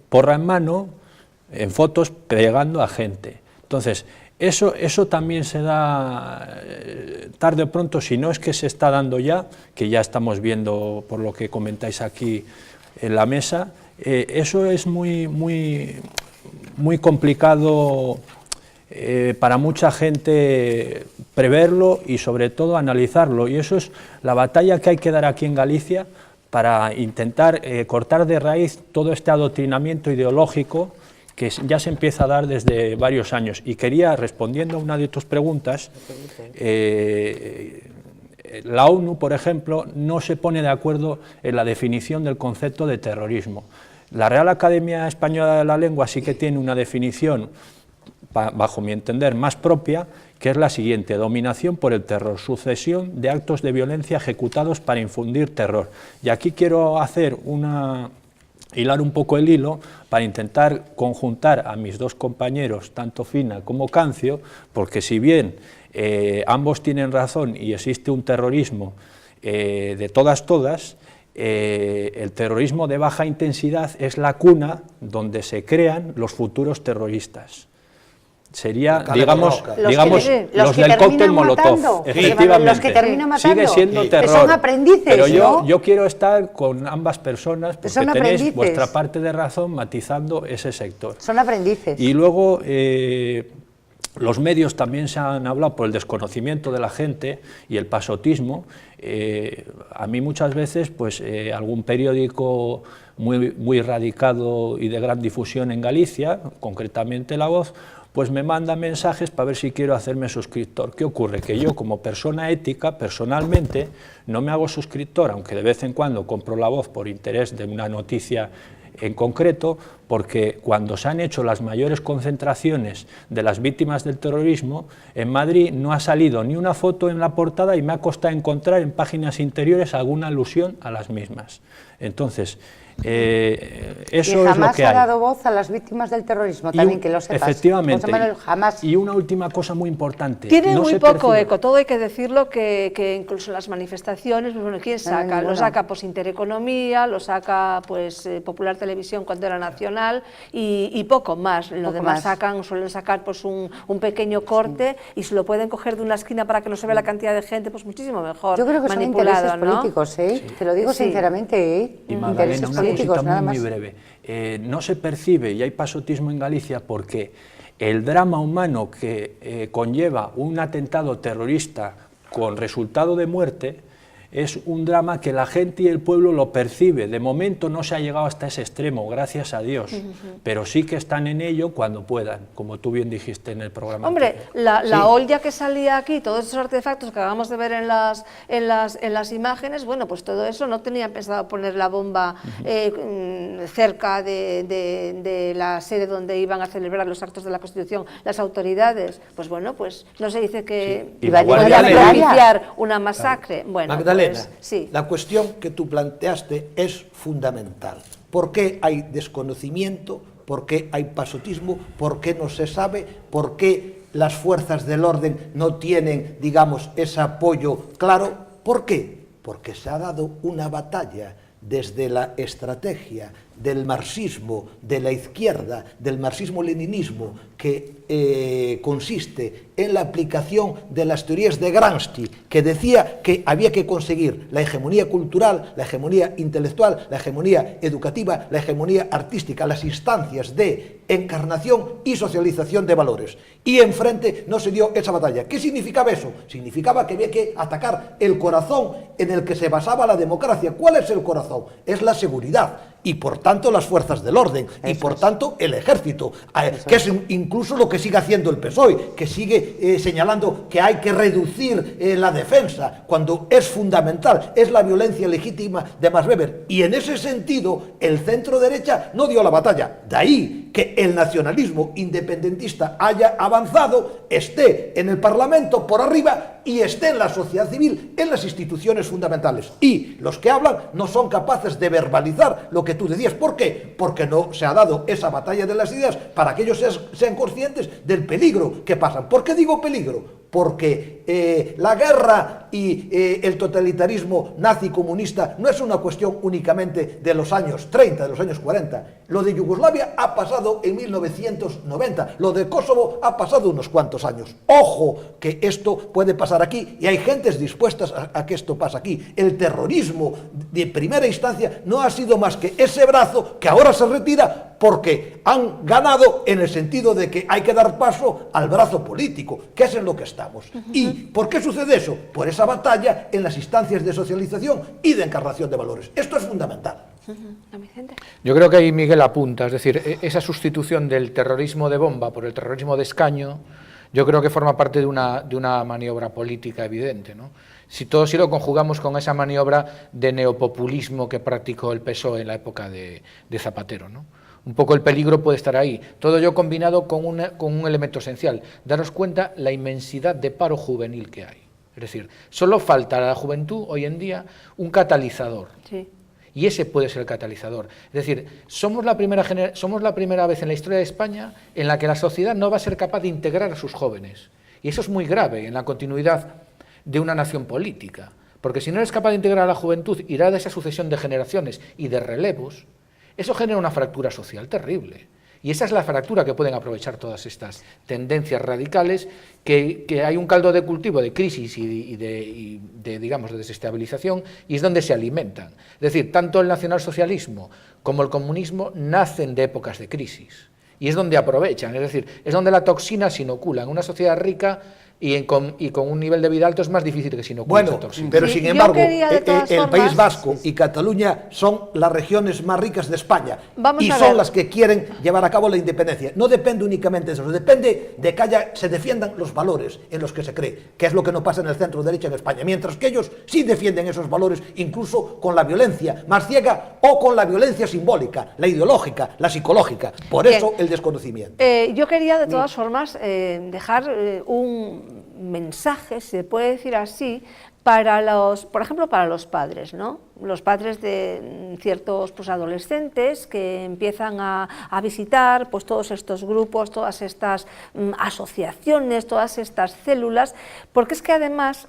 Speaker 5: porra en mano, en fotos, pegando a gente. Entonces, eso también se da tarde o pronto, si no es que se está dando ya, que ya estamos viendo por lo que comentáis aquí en la mesa, eso es muy complicado para mucha gente preverlo y sobre todo analizarlo, y eso es la batalla que hay que dar aquí en Galicia para intentar cortar de raíz todo este adoctrinamiento ideológico que ya se empieza a dar desde varios años. Y quería, respondiendo a una de tus preguntas, la ONU, por ejemplo, no se pone de acuerdo en la definición del concepto de terrorismo. La Real Academia Española de la Lengua sí que tiene una definición, bajo mi entender, más propia, que es la siguiente: dominación por el terror, sucesión de actos de violencia ejecutados para infundir terror. Y aquí quiero hilar un poco el hilo para intentar conjuntar a mis dos compañeros, tanto Fina como Cancio, porque si bien ambos tienen razón y existe un terrorismo de todas, el terrorismo de baja intensidad es la cuna donde se crean los futuros terroristas. Sería, digamos, los del cóctel Molotov, efectivamente,
Speaker 4: los que terminan matando,
Speaker 5: sigue siendo terror,
Speaker 4: son aprendices,
Speaker 5: pero
Speaker 4: ¿no?
Speaker 5: yo quiero estar con ambas personas, porque
Speaker 4: son
Speaker 5: tenéis
Speaker 4: aprendices.
Speaker 5: Vuestra parte de razón matizando ese sector.
Speaker 4: Son aprendices.
Speaker 5: Y luego, los medios también se han hablado por el desconocimiento de la gente y el pasotismo. A mí muchas veces, pues, algún periódico muy radicado y de gran difusión en Galicia, concretamente La Voz, pues me manda mensajes para ver si quiero hacerme suscriptor. ¿Qué ocurre? Que yo, como persona ética, personalmente, no me hago suscriptor, aunque de vez en cuando compro La Voz por interés de una noticia en concreto, porque cuando se han hecho las mayores concentraciones de las víctimas del terrorismo, en Madrid no ha salido ni una foto en la portada y me ha costado encontrar en páginas interiores alguna alusión a las mismas. Entonces, eso es lo que hay.
Speaker 4: Y jamás ha dado voz a las víctimas del terrorismo, también que lo sepas.
Speaker 5: Efectivamente.
Speaker 4: Jamás.
Speaker 5: Y una última cosa muy importante.
Speaker 1: Tiene muy poco eco, todo hay que decirlo, que incluso las manifestaciones, pues bueno, ¿quién saca? Lo saca pues Intereconomía, lo saca pues Popular Televisión cuando era nacional y poco más. Lo demás suelen sacar pues un pequeño corte y se lo pueden coger de una esquina para que no se vea la cantidad de gente, pues muchísimo mejor.
Speaker 4: Yo creo que son intereses políticos, te lo digo sinceramente,
Speaker 5: Y Magdalena, una cosita muy breve. No se percibe, y hay pasotismo en Galicia, porque el drama humano que conlleva un atentado terrorista con resultado de muerte es un drama que la gente y el pueblo lo percibe. De momento no se ha llegado hasta ese extremo, gracias a Dios, pero sí que están en ello cuando puedan, como tú bien dijiste en el programa.
Speaker 1: Hombre, la olla que salía aquí, todos esos artefactos que acabamos de ver en las imágenes, bueno, pues todo eso no tenían pensado poner la bomba cerca de la sede donde iban a celebrar los actos de la Constitución las autoridades. Pues bueno, pues no se dice que iba a propiciar una masacre. Claro. Bueno,
Speaker 3: Magdalena,
Speaker 1: sí.
Speaker 3: La cuestión que tú planteaste es fundamental. ¿Por qué hay desconocimiento? ¿Por qué hay pasotismo? ¿Por qué no se sabe? ¿Por qué las fuerzas del orden no tienen, digamos, ese apoyo claro? ¿Por qué? Porque se ha dado una batalla desde la estrategia, del marxismo, de la izquierda, del marxismo-leninismo, que consiste en la aplicación de las teorías de Gramsci, que decía que había que conseguir la hegemonía cultural, la hegemonía intelectual, la hegemonía educativa, la hegemonía artística, las instancias de encarnación y socialización de valores. Y enfrente no se dio esa batalla. ¿Qué significaba eso? Significaba que había que atacar el corazón en el que se basaba la democracia. ¿Cuál es el corazón? Es la seguridad y por tanto las fuerzas del orden y por tanto el ejército, que es incluso lo que sigue haciendo el PSOE, que sigue señalando que hay que reducir la defensa cuando es fundamental, es la violencia legítima de Max Weber. Y en ese sentido el centro derecha no dio la batalla. De ahí que el nacionalismo independentista haya avanzado, esté en el Parlamento por arriba y esté en la sociedad civil, en las instituciones fundamentales. Y los que hablan no son capaces de verbalizar lo que tú decías. ¿Por qué? Porque no se ha dado esa batalla de las ideas para que ellos sean conscientes del peligro que pasan. ¿Por qué digo peligro? Porque la guerra y el totalitarismo nazi-comunista no es una cuestión únicamente de los años 30, de los años 40. Lo de Yugoslavia ha pasado en 1990, lo de Kosovo ha pasado unos cuantos años. Ojo, que esto puede pasar aquí y hay gentes dispuestas a que esto pase aquí. El terrorismo de primera instancia no ha sido más que ese brazo que ahora se retira porque han ganado en el sentido de que hay que dar paso al brazo político, que es en lo que estamos. ¿Y por qué sucede eso? Por esa batalla en las instancias de socialización y de encarnación de valores. Esto es fundamental.
Speaker 2: Yo creo que ahí Miguel apunta, es decir, esa sustitución del terrorismo de bomba por el terrorismo de escaño, yo creo que forma parte de una maniobra política evidente, ¿no? Si lo conjugamos con esa maniobra de neopopulismo que practicó el PSOE en la época de Zapatero, ¿no? Un poco el peligro puede estar ahí. Todo ello combinado con un elemento esencial, daros cuenta la inmensidad de paro juvenil que hay. Es decir, solo falta a la juventud hoy en día un catalizador. Sí. Y ese puede ser el catalizador. Es decir, somos la primera vez en la historia de España en la que la sociedad no va a ser capaz de integrar a sus jóvenes. Y eso es muy grave en la continuidad de una nación política. Porque si no eres capaz de integrar a la juventud y dar esa sucesión de generaciones y de relevos, eso genera una fractura social terrible. Y esa es la fractura que pueden aprovechar todas estas tendencias radicales, que hay un caldo de cultivo de crisis y de desestabilización, y es donde se alimentan. Es decir, tanto el nacionalsocialismo como el comunismo nacen de épocas de crisis, y es donde aprovechan, es decir, es donde la toxina se inocula. En una sociedad rica y con un nivel de vida alto es más difícil que se inocule esa toxina.
Speaker 3: Pero sin embargo, el País Vasco y Cataluña son las regiones más ricas de España y son las que quieren llevar a cabo la independencia. No depende únicamente de eso, depende de que se defiendan los valores en los que se cree, que es lo que no pasa en el centro derecha en España, mientras que ellos sí defienden esos valores, incluso con la violencia más ciega o con la violencia simbólica, la ideológica, la psicológica. Por eso el desconocimiento.
Speaker 1: Yo quería de todas formas dejar un mensaje, se puede decir así, por ejemplo, para los padres, ¿no? Los padres de ciertos adolescentes que empiezan a visitar pues todos estos grupos, todas estas asociaciones, todas estas células, porque es que además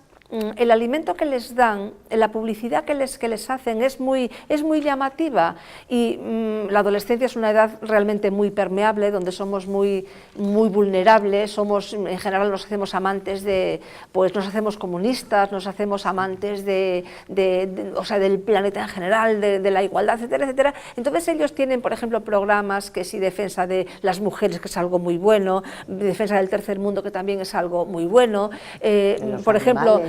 Speaker 1: el alimento que les dan, la publicidad que les hacen es muy llamativa, y la adolescencia es una edad realmente muy permeable, donde somos muy vulnerables, en general nos hacemos amantes nos hacemos comunistas, nos hacemos amantes del planeta en general, de la igualdad, etcétera, etcétera. Entonces ellos tienen, por ejemplo, programas que sí, defensa de las mujeres, que es algo muy bueno, defensa del tercer mundo, que también es algo muy bueno, por ejemplo,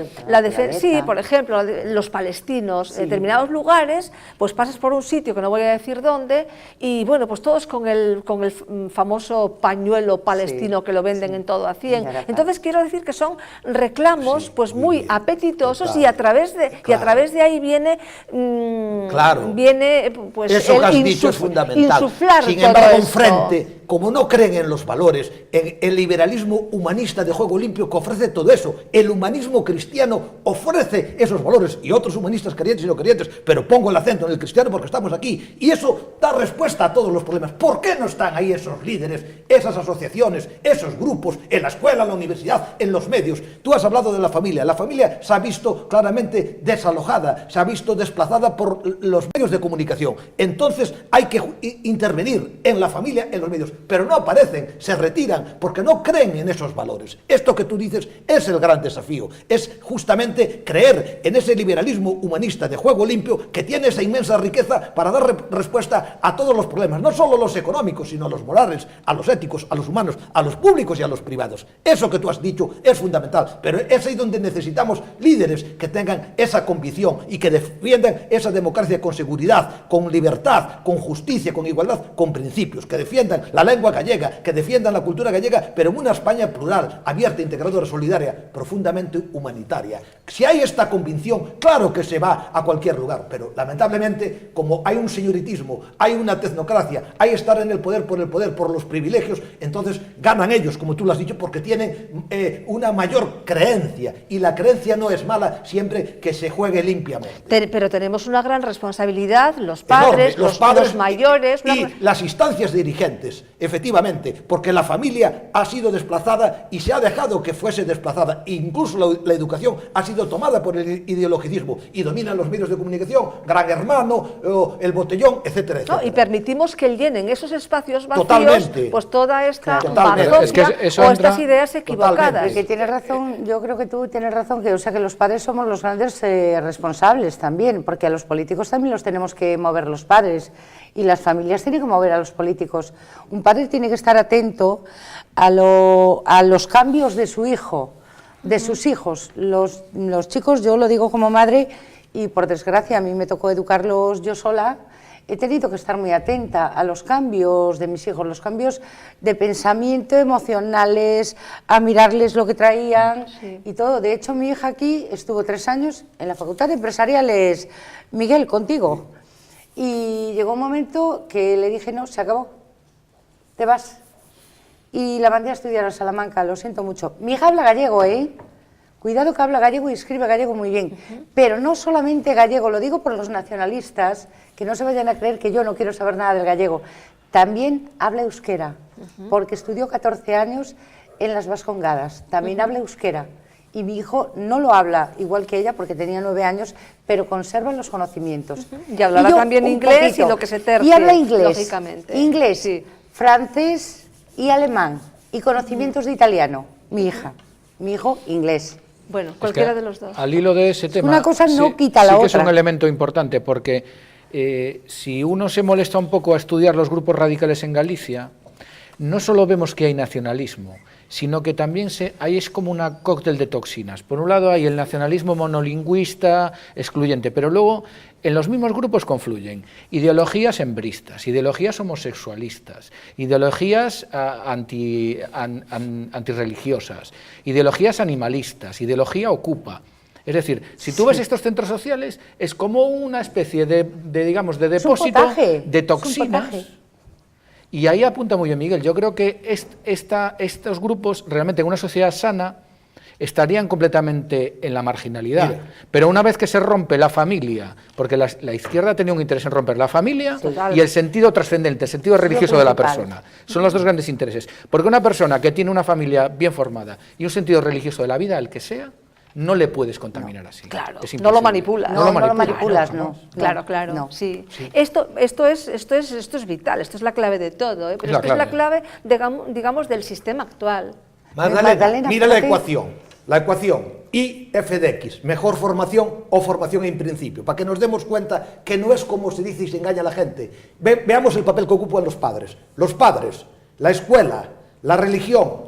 Speaker 1: por ejemplo, los palestinos, en determinados lugares, pues pasas por un sitio que no voy a decir dónde, y bueno, pues todos con el famoso pañuelo palestino que lo venden en todo a 100. Entonces quiero decir que son reclamos pues muy apetitosos, y a través de ahí viene
Speaker 3: pues eso que has dicho es fundamental.
Speaker 1: Insuflar
Speaker 3: sin embargo,
Speaker 1: enfrente
Speaker 3: como no creen en los valores, en el liberalismo humanista de juego limpio que ofrece todo eso, el humanismo cristiano ofrece esos valores, y otros humanistas creyentes y no creyentes, pero pongo el acento en el cristiano porque estamos aquí, y eso da respuesta a todos los problemas. ¿Por qué no están ahí esos líderes, esas asociaciones, esos grupos, en la escuela, en la universidad, en los medios? Tú has hablado de la familia se ha visto claramente desalojada, se ha visto desplazada por los medios de comunicación. Entonces hay que intervenir en la familia, en los medios, pero no aparecen, se retiran, porque no creen en esos valores. Esto que tú dices es el gran desafío, es justamente creer en ese liberalismo humanista de juego limpio que tiene esa inmensa riqueza para dar respuesta a todos los problemas, no solo los económicos, sino a los morales, a los éticos, a los humanos, a los públicos y a los privados. Eso que tú has dicho es fundamental, pero es ahí donde necesitamos líderes que tengan esa convicción y que defiendan esa democracia con seguridad, con libertad, con justicia, con igualdad, con principios, que defiendan la lengua gallega, que defiendan la cultura gallega, pero en una España plural, abierta, integradora, solidaria, profundamente humanitaria. Si hay esta convicción, claro que se va a cualquier lugar, pero lamentablemente, como hay un señoritismo, hay una tecnocracia, hay estar en el poder, por los privilegios, entonces ganan ellos, como tú lo has dicho, porque tienen una mayor creencia, y la creencia no es mala siempre que se juegue limpiamente.
Speaker 1: Pero tenemos una gran responsabilidad, los padres, los mayores...
Speaker 3: Y las instancias dirigentes, efectivamente, porque la familia ha sido desplazada y se ha dejado que fuese desplazada, incluso la educación ha sido tomada por el ideologicismo y dominan los medios de comunicación, Gran Hermano, El Botellón, etcétera, etcétera.
Speaker 1: No, y permitimos que llenen esos espacios vacíos,
Speaker 3: totalmente,
Speaker 1: pues toda esta
Speaker 3: bazofia
Speaker 1: o estas ideas equivocadas.
Speaker 4: Que tienes razón, yo creo que tú tienes razón, que los padres somos los grandes responsables también, porque a los políticos también los tenemos que mover los padres, y las familias tienen que mover a los políticos. Un padre tiene que estar atento a los cambios de su hijo, de sus hijos. Los chicos, yo lo digo como madre, y por desgracia a mí me tocó educarlos yo sola, he tenido que estar muy atenta a los cambios de mis hijos, los cambios de pensamiento, emocionales, a mirarles lo que traían, sí, y todo. De hecho, mi hija aquí estuvo 3 años en la Facultad de Empresariales, Miguel, contigo. Y llegó un momento que le dije, no, se acabó, te vas. Y la mandé a estudiar a Salamanca, lo siento mucho. Mi hija habla gallego, ¿eh? Cuidado que habla gallego y escribe gallego muy bien. Pero no solamente gallego, lo digo por los nacionalistas, que no se vayan a creer que yo no quiero saber nada del gallego. También habla euskera, porque estudió 14 años en las Vascongadas. También habla euskera. Y mi hijo no lo habla igual que ella, porque tenía 9 años, pero conserva los conocimientos.
Speaker 1: Y hablará también inglés y lo que se tercie,
Speaker 4: y habla inglés,
Speaker 1: lógicamente.
Speaker 4: Inglés,
Speaker 1: sí,
Speaker 4: francés y alemán, y conocimientos de italiano. Mi hija, mi hijo, inglés.
Speaker 1: Bueno, cualquiera de los dos.
Speaker 2: Al hilo de ese tema,
Speaker 4: una cosa no quita la otra.
Speaker 2: Sí que es un elemento importante, porque si uno se molesta un poco a estudiar los grupos radicales en Galicia, no solo vemos que hay nacionalismo, sino que también ahí es como una cóctel de toxinas. Por un lado hay el nacionalismo monolingüista, excluyente, pero luego en los mismos grupos confluyen ideologías hembristas, ideologías homosexualistas, ideologías antirreligiosas, ideologías animalistas, ideología ocupa. Es decir, si tú ves estos centros sociales, es como una especie de depósito de toxinas. Y ahí apunta muy bien Miguel. Yo creo que estos grupos realmente en una sociedad sana estarían completamente en la marginalidad. Mira. Pero una vez que se rompe la familia, porque la izquierda tenía un interés en romper la familia y el sentido trascendente, el sentido religioso de la persona. Son los dos grandes intereses. Porque una persona que tiene una familia bien formada y un sentido religioso de la vida, el que sea, no le puedes contaminar así.
Speaker 1: Claro, no lo manipulas.
Speaker 4: No lo manipulas, no.
Speaker 1: Claro, no. Sí. Esto es vital, esto es la clave de todo, ¿eh? Pero esto es la clave, digamos, del sistema actual.
Speaker 3: Magdalena, mira la ecuación. La ecuación I, F de X, mejor formación o formación en principio, para que nos demos cuenta que no es como se dice y se engaña a la gente. Veamos el papel que ocupan los padres. Los padres, la escuela, la religión,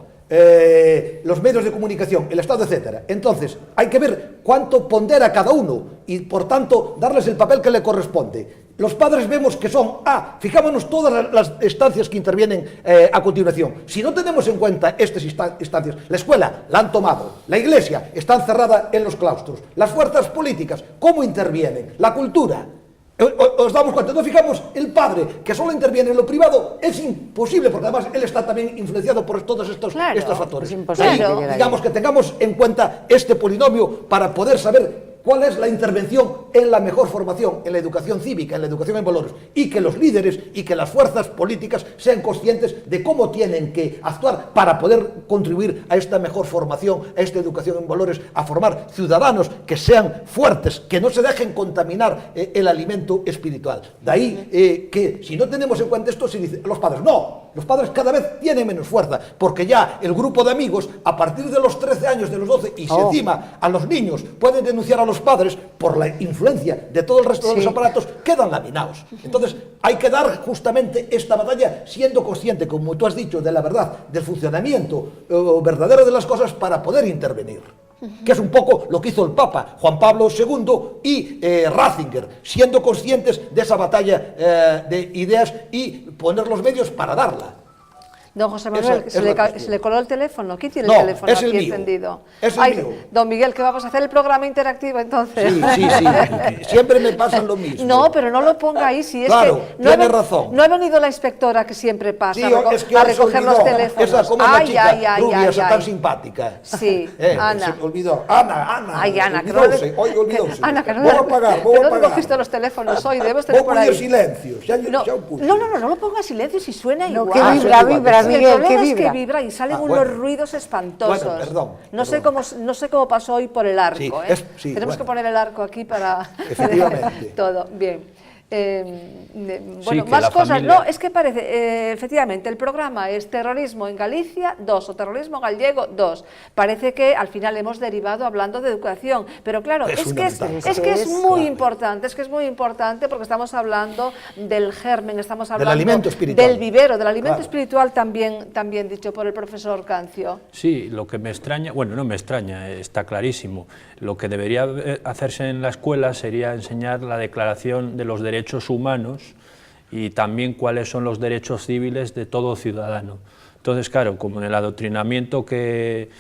Speaker 3: los medios de comunicación, el Estado, etcétera. Entonces, hay que ver cuánto pondera cada uno y, por tanto, darles el papel que le corresponde. Los padres vemos que son, fijámonos todas las instancias que intervienen a continuación. Si no tenemos en cuenta estas instancias, la escuela la han tomado, la iglesia está encerrada en los claustros, las fuerzas políticas, ¿cómo intervienen? La cultura, Os damos cuenta, entonces fijamos, el padre que solo interviene en lo privado es imposible, porque además él está también influenciado por todos estos factores.
Speaker 4: Es imposible.
Speaker 3: Ahí, digamos que tengamos en cuenta este polinomio para poder saber cuál es la intervención en la mejor formación, en la educación cívica, en la educación en valores, y que los líderes y que las fuerzas políticas sean conscientes de cómo tienen que actuar para poder contribuir a esta mejor formación, a esta educación en valores, a formar ciudadanos que sean fuertes, que no se dejen contaminar el alimento espiritual. De ahí que si no tenemos en cuenta esto, se dice los padres, no, los padres cada vez tienen menos fuerza, porque ya el grupo de amigos, a partir de los 13 años, de los 12, y si encima a los niños pueden denunciar a los padres por la influencia de todo el resto de los aparatos, quedan laminados. Entonces hay que dar justamente esta batalla siendo consciente, como tú has dicho, de la verdad, del funcionamiento verdadero de las cosas para poder intervenir. Que es un poco lo que hizo el Papa Juan Pablo II y Ratzinger, siendo conscientes de esa batalla de ideas y poner los medios para darla.
Speaker 1: Don José Manuel, se le coló el teléfono. ¿Quién tiene el teléfono
Speaker 3: es el
Speaker 1: aquí
Speaker 3: mío.
Speaker 1: Encendido?
Speaker 3: Es el mío.
Speaker 1: Don Miguel, ¿qué vamos a hacer? ¿El programa interactivo entonces?
Speaker 3: Sí. Siempre me pasan lo mismo.
Speaker 1: No, pero no lo ponga ahí. Si es
Speaker 3: claro,
Speaker 1: que no
Speaker 3: tiene razón.
Speaker 1: No ha venido la inspectora que siempre pasa
Speaker 3: es que
Speaker 1: a recoger los teléfonos.
Speaker 3: Esa como una chica rubia, esa tan simpática.
Speaker 1: Sí, Ana.
Speaker 3: Se me olvidó. Ana.
Speaker 1: Ay, Ana, que
Speaker 3: olvidóse.
Speaker 1: Ana, que
Speaker 3: voy a pagar.
Speaker 1: no cogiste los teléfonos hoy, debes tener por ahí.
Speaker 3: Silencio.
Speaker 1: No lo ponga silencio si suena igual.
Speaker 4: Que vibra, Miguel, que vibra.
Speaker 1: Vibra y salen unos ruidos espantosos.
Speaker 3: Bueno, perdón.
Speaker 1: No sé cómo pasó hoy por el arco.
Speaker 3: Sí,
Speaker 1: Tenemos que poner el arco aquí para
Speaker 3: efectivamente.
Speaker 1: todo. Bien. Bueno,
Speaker 5: sí,
Speaker 1: más cosas.
Speaker 5: familia...
Speaker 1: No, es que parece, efectivamente, el programa es Terrorismo en Galicia 2 o Terrorismo Gallego 2. Parece que al final hemos derivado hablando de educación, pero claro, es que es muy importante, porque estamos hablando del germen, estamos hablando
Speaker 3: del alimento espiritual,
Speaker 1: del vivero, del alimento espiritual también dicho por el profesor Cancio.
Speaker 5: Sí, lo que me extraña, bueno, no me extraña, está clarísimo. Lo que debería hacerse en la escuela sería enseñar la Declaración de los Derechos Humanos y también cuáles son los derechos civiles de todo ciudadano. Entonces, claro, como en el adoctrinamiento que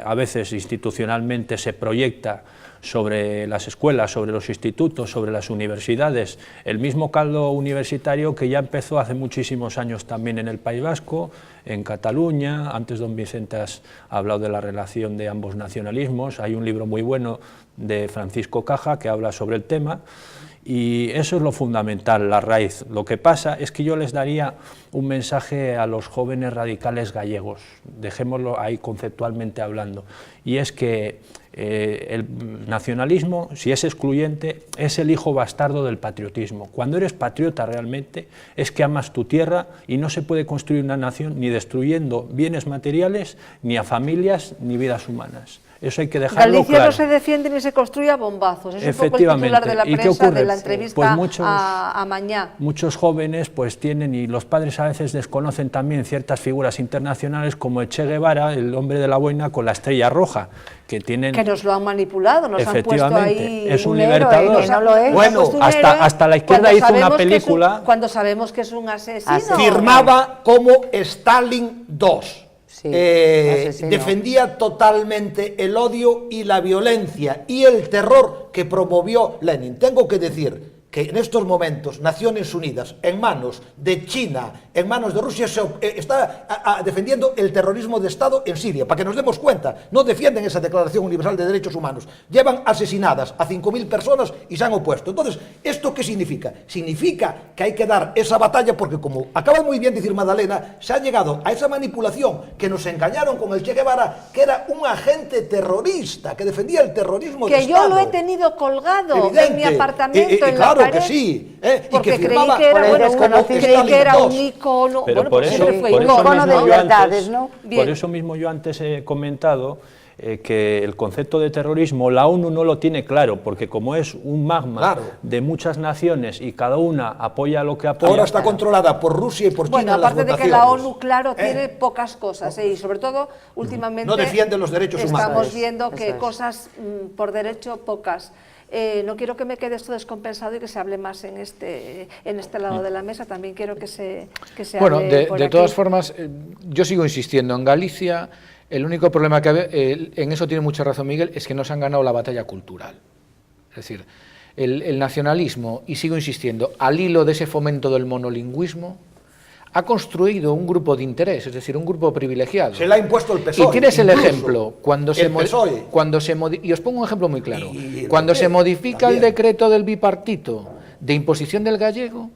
Speaker 5: a veces institucionalmente se proyecta sobre las escuelas, sobre los institutos, sobre las universidades, el mismo caldo universitario que ya empezó hace muchísimos años también en el País Vasco, en Cataluña. Antes don Vicente ha hablado de la relación de ambos nacionalismos, hay un libro muy bueno de Francisco Caja que habla sobre el tema, y eso es lo fundamental, la raíz. Lo que pasa es que yo les daría un mensaje a los jóvenes radicales gallegos, dejémoslo ahí conceptualmente hablando, y es que el nacionalismo, si es excluyente, es el hijo bastardo del patriotismo. Cuando eres patriota realmente es que amas tu tierra y no se puede construir una nación ni destruyendo bienes materiales, ni a familias, ni vidas humanas. Eso hay que dejarlo
Speaker 1: Galicia
Speaker 5: claro.
Speaker 1: No se defiende ni se construye a bombazos. Es un poco el titular de la prensa de la entrevista a Mañá.
Speaker 5: Muchos jóvenes pues tienen, y los padres a veces desconocen también ciertas figuras internacionales como Che Guevara, el hombre de la boina con la estrella roja, que tienen...
Speaker 1: Que nos lo han manipulado, nos han puesto ahí...
Speaker 5: Es un libertador.
Speaker 4: Que no lo es.
Speaker 5: Bueno, hasta la izquierda hizo una película...
Speaker 1: Cuando sabemos que es un asesino.
Speaker 3: Firmaba como Stalin II.
Speaker 4: Sí,
Speaker 3: defendía totalmente el odio y la violencia y el terror que promovió Lenin. Tengo que decir que en estos momentos Naciones Unidas, en manos de China, en manos de Rusia, está defendiendo el terrorismo de Estado en Siria. Para que nos demos cuenta, no defienden esa Declaración Universal de Derechos Humanos. Llevan asesinadas a 5.000 personas y se han opuesto. Entonces, ¿esto qué significa? Significa que hay que dar esa batalla porque, como acaba muy bien de decir Madalena, se ha llegado a esa manipulación que nos engañaron con el Che Guevara, que era un agente terrorista, que defendía el terrorismo de Estado.
Speaker 1: Que yo lo he tenido colgado en mi apartamento, en
Speaker 3: claro
Speaker 1: la pared,
Speaker 3: que sí,
Speaker 1: porque
Speaker 3: y que firmaba
Speaker 1: creí que era,
Speaker 3: creí
Speaker 1: que era un icono,
Speaker 5: pero
Speaker 1: bueno,
Speaker 5: por
Speaker 1: pues
Speaker 5: eso,
Speaker 1: siempre fue
Speaker 5: por eso
Speaker 1: icono
Speaker 5: mismo
Speaker 1: de
Speaker 4: libertades, ¿no?
Speaker 5: Por eso mismo yo antes he comentado que el concepto de terrorismo la ONU no lo tiene claro, porque como es un magma de muchas naciones y cada una apoya lo que apoya...
Speaker 3: Ahora está controlada por Rusia y por China.
Speaker 1: Bueno, aparte de que la ONU, claro, tiene pocas cosas, y sobre todo, últimamente...
Speaker 3: No defiende los derechos humanos.
Speaker 1: Estamos viendo que cosas por derecho, pocas. No quiero que me quede esto descompensado y que se hable más en este lado de la mesa, también quiero que se
Speaker 2: bueno,
Speaker 1: hable por
Speaker 2: de
Speaker 1: aquí.
Speaker 2: todas formas, yo sigo insistiendo, en Galicia el único problema que en eso tiene mucha razón Miguel, es que no se han ganado la batalla cultural. Es decir, el nacionalismo, y sigo insistiendo, al hilo de ese fomento del monolingüismo, ha construido un grupo de interés, es decir, un grupo privilegiado.
Speaker 3: Se le ha impuesto el PSOE.
Speaker 2: Y tienes el
Speaker 3: incluso,
Speaker 2: ejemplo, y os pongo un ejemplo muy claro, cuando se modifica
Speaker 3: también
Speaker 2: el decreto del bipartito de imposición del gallego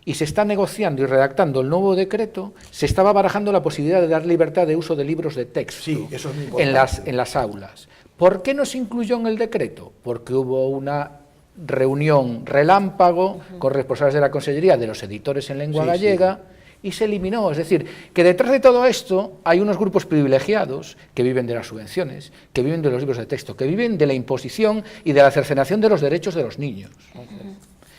Speaker 2: y se está negociando y redactando el nuevo decreto, se estaba barajando la posibilidad de dar libertad de uso de libros de texto
Speaker 3: Sí, eso es muy importante.
Speaker 2: en las aulas. ¿Por qué no se incluyó en el decreto? Porque hubo una reunión relámpago con responsables de la Consellería de los editores en lengua gallega y se eliminó. Es decir, que detrás de todo esto hay unos grupos privilegiados que viven de las subvenciones, que viven de los libros de texto, que viven de la imposición y de la cercenación de los derechos de los niños.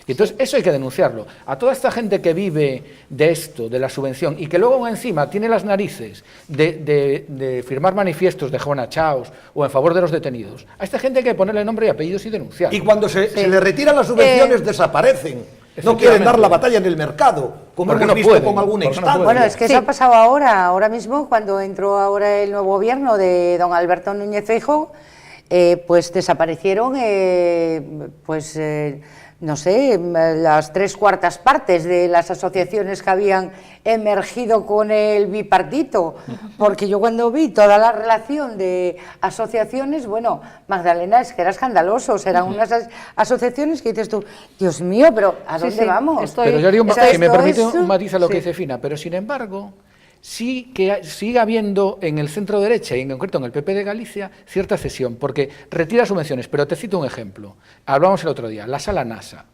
Speaker 2: Y entonces eso hay que denunciarlo. A toda esta gente que vive de esto, de la subvención, y que luego encima tiene las narices de firmar manifiestos de Juana Chaos o en favor de los detenidos, a esta gente hay que ponerle nombre y apellidos y denunciarlo.
Speaker 3: Y cuando se le retiran las subvenciones desaparecen. No quieren dar la batalla en el mercado, como hemos visto con alguna instancia.
Speaker 4: Bueno, es que eso ha pasado ahora mismo, cuando entró ahora el nuevo gobierno de don Alberto Núñez Feijóo, pues desaparecieron, no sé, las 3/4 partes de las asociaciones que habían emergido con el bipartito, porque yo cuando vi toda la relación de asociaciones, bueno, Magdalena, es que era escandaloso, eran unas asociaciones que dices tú, Dios mío, pero ¿a dónde vamos?
Speaker 2: Pero yo haría si me permite un matiz a lo que dice Fina, pero sin embargo, sí que sigue habiendo en el centro derecha y en concreto en el PP de Galicia cierta cesión, porque retira subvenciones, pero te cito un ejemplo. Hablamos el otro día, la Sala NASA.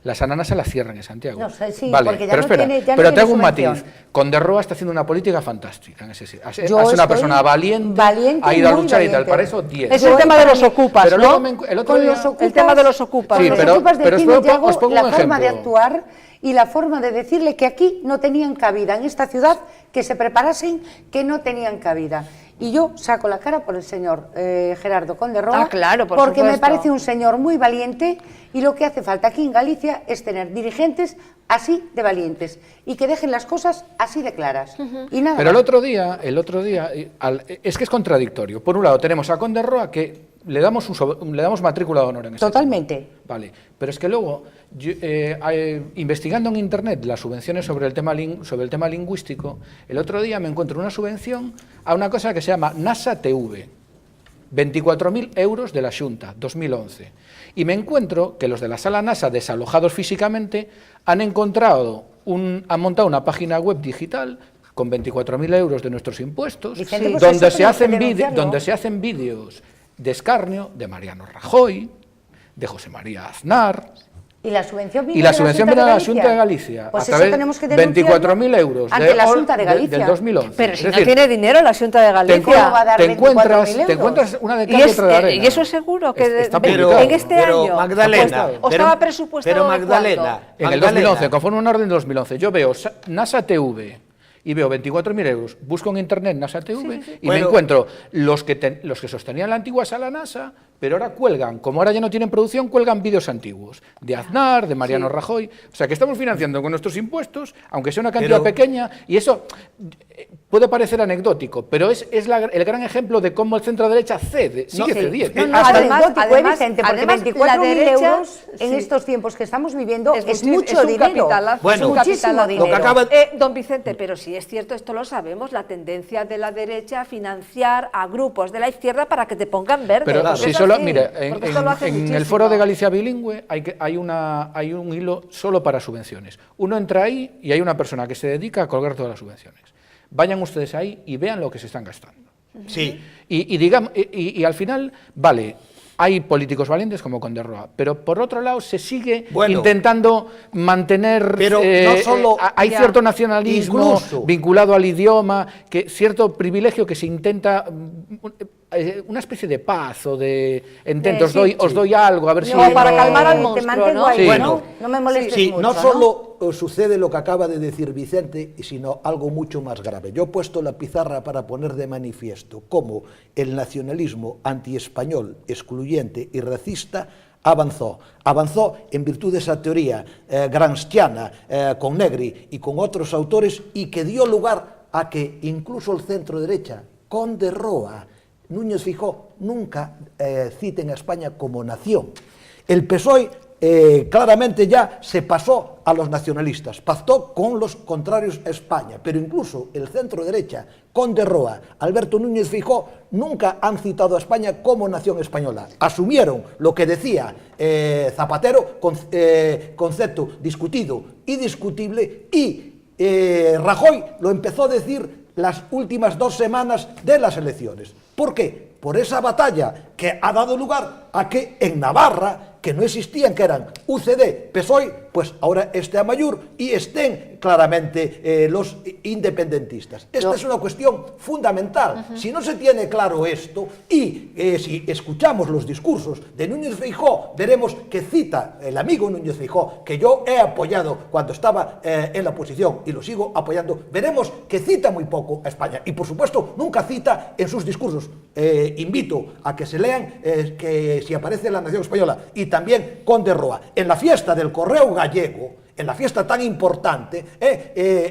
Speaker 2: La Sala NASA la cierran en Santiago.
Speaker 4: No sé, sí,
Speaker 2: vale,
Speaker 4: porque ya
Speaker 2: pero
Speaker 4: no
Speaker 2: espera,
Speaker 4: tiene, ya
Speaker 2: pero
Speaker 4: no
Speaker 2: te hago un
Speaker 4: tiene
Speaker 2: matiz. Conderroa está haciendo una política fantástica en ese sentido. Es
Speaker 4: Yo
Speaker 2: una persona valiente, ha ido a luchar y tal, para eso 10.
Speaker 1: Es el tema de los ocupas,
Speaker 2: pero
Speaker 1: ¿no?
Speaker 2: El otro día,
Speaker 1: el tema de los ocupas.
Speaker 2: Sí, pero
Speaker 4: os pongo la forma de actuar y la forma de decirle que aquí no tenían cabida, en esta ciudad, que se preparasen, que no tenían cabida. Y yo saco la cara por el señor Gerardo Conderroa,
Speaker 1: claro,
Speaker 4: porque me parece un señor muy valiente, y lo que hace falta aquí en Galicia es tener dirigentes así de valientes y que dejen las cosas así de claras. Y nada
Speaker 2: pero
Speaker 4: más.
Speaker 2: el otro día, es que es contradictorio. Por un lado tenemos a Conderroa que le damos matrícula de honor en ese
Speaker 4: Totalmente.
Speaker 2: tema. Vale, pero es que luego, investigando en internet las subvenciones sobre el tema lingüístico, el otro día me encuentro una subvención a una cosa que se llama NASA TV, 24.000 euros de la Xunta, 2011. Y me encuentro que los de la Sala NASA, desalojados físicamente, han montado una página web digital con 24.000 euros de nuestros impuestos, donde se hacen vídeos de escarnio de Mariano Rajoy, de José María Aznar.
Speaker 4: ¿Y la subvención
Speaker 2: viene de la Xunta de Galicia?
Speaker 4: Pues eso tenemos que denunciarlo
Speaker 2: 24.000 euros
Speaker 4: ante la Xunta de Galicia.
Speaker 2: del 2011.
Speaker 1: Pero si no tiene dinero la Xunta de Galicia.
Speaker 4: ¿Cómo va a dar 24.000
Speaker 2: encuentras una de cal y otra de arena.
Speaker 1: Y eso es seguro que en este año
Speaker 3: Magdalena,
Speaker 1: estaba presupuestado.
Speaker 3: pero Magdalena,
Speaker 2: en el 2011, conforme una orden de 2011, yo veo NASA TV y veo 24.000 euros, busco en internet NASA TV y me encuentro los que sostenían la antigua Sala NASA, pero ahora cuelgan, como ahora ya no tienen producción, cuelgan vídeos antiguos, de Aznar, de Mariano Rajoy, o sea que estamos financiando con nuestros impuestos, aunque sea una cantidad pequeña, y eso puede parecer anecdótico, pero es el gran ejemplo de cómo el centro derecha sigue cediendo.
Speaker 4: No, además, Vicente, porque 24.000 euros en estos tiempos que estamos viviendo es mucho dinero.
Speaker 1: Bueno,
Speaker 4: muchísimo dinero.
Speaker 3: Lo que acaba
Speaker 1: don Vicente, pero si es cierto, esto lo sabemos, la tendencia de la derecha a financiar a grupos de la izquierda para que te pongan verde.
Speaker 2: Pero si solo, mire, en el foro de Galicia Bilingüe hay un hilo solo para subvenciones. Uno entra ahí y hay una persona que se dedica a colgar todas las subvenciones. Vayan ustedes ahí y vean lo que se están gastando.
Speaker 3: Sí.
Speaker 2: Y al final, vale, hay políticos valientes como Conderroa, pero por otro lado se sigue intentando mantener,
Speaker 3: pero no solo,
Speaker 2: hay cierto nacionalismo vinculado al idioma, cierto privilegio que se intenta, una especie de paz o de entento, os doy algo, a ver si...
Speaker 1: para calmar al monstruo, ¿no?
Speaker 4: Bueno, no me molestes mucho,
Speaker 3: no solo sucede lo que acaba de decir Vicente, sino algo mucho más grave. Yo he puesto la pizarra para poner de manifiesto cómo el nacionalismo antiespañol, excluyente y racista avanzó en virtud de esa teoría gramsciana con Negri y con otros autores, y que dio lugar a que incluso el centro derecha, Conderroa, Núñez Feijóo, nunca citen a España como nación. El PSOE claramente ya se pasó a los nacionalistas, pactó con los contrarios a España, pero incluso el centro derecha, Conde Roa, Alberto Núñez Feijóo, nunca han citado a España como nación española. Asumieron lo que decía Zapatero, concepto discutido y discutible, y Rajoy lo empezó a decir las últimas 2 semanas de las elecciones. ¿Por qué? Por esa batalla que ha dado lugar a que en Navarra, que no existían, que eran UCD, PSOE, pues ahora esté Amaiur y estén claramente los independentistas. Esta es una cuestión fundamental. Si no se tiene claro esto y si escuchamos los discursos de Núñez Feijóo, veremos que cita el amigo Núñez Feijóo, que yo he apoyado cuando estaba en la oposición y lo sigo apoyando, veremos que cita muy poco a España y por supuesto nunca cita en sus discursos. Invito a que se lean que si aparece la nación española y también Conde Roa. En la fiesta del Correo Gallego, en la fiesta tan importante,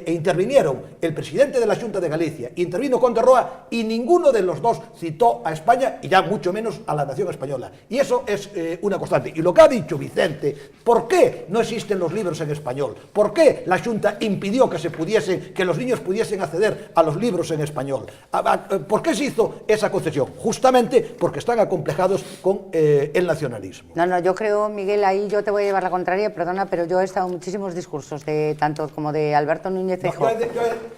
Speaker 3: intervinieron el presidente de la Xunta de Galicia, intervino Conde Roa y ninguno de los dos citó a España y ya mucho menos a la nación española. Y eso es una constante. Y lo que ha dicho Vicente, ¿por qué no existen los libros en español? ¿Por qué la Xunta impidió que los niños pudiesen acceder a los libros en español? ¿Por qué se hizo esa concesión? Justamente porque están acomplejados con el nacionalismo.
Speaker 4: No, yo creo, Miguel, ahí yo te voy a llevar la contraria, perdona, pero yo he estado muchísimos discursos, tanto como de Alberto Núñez Feijóo,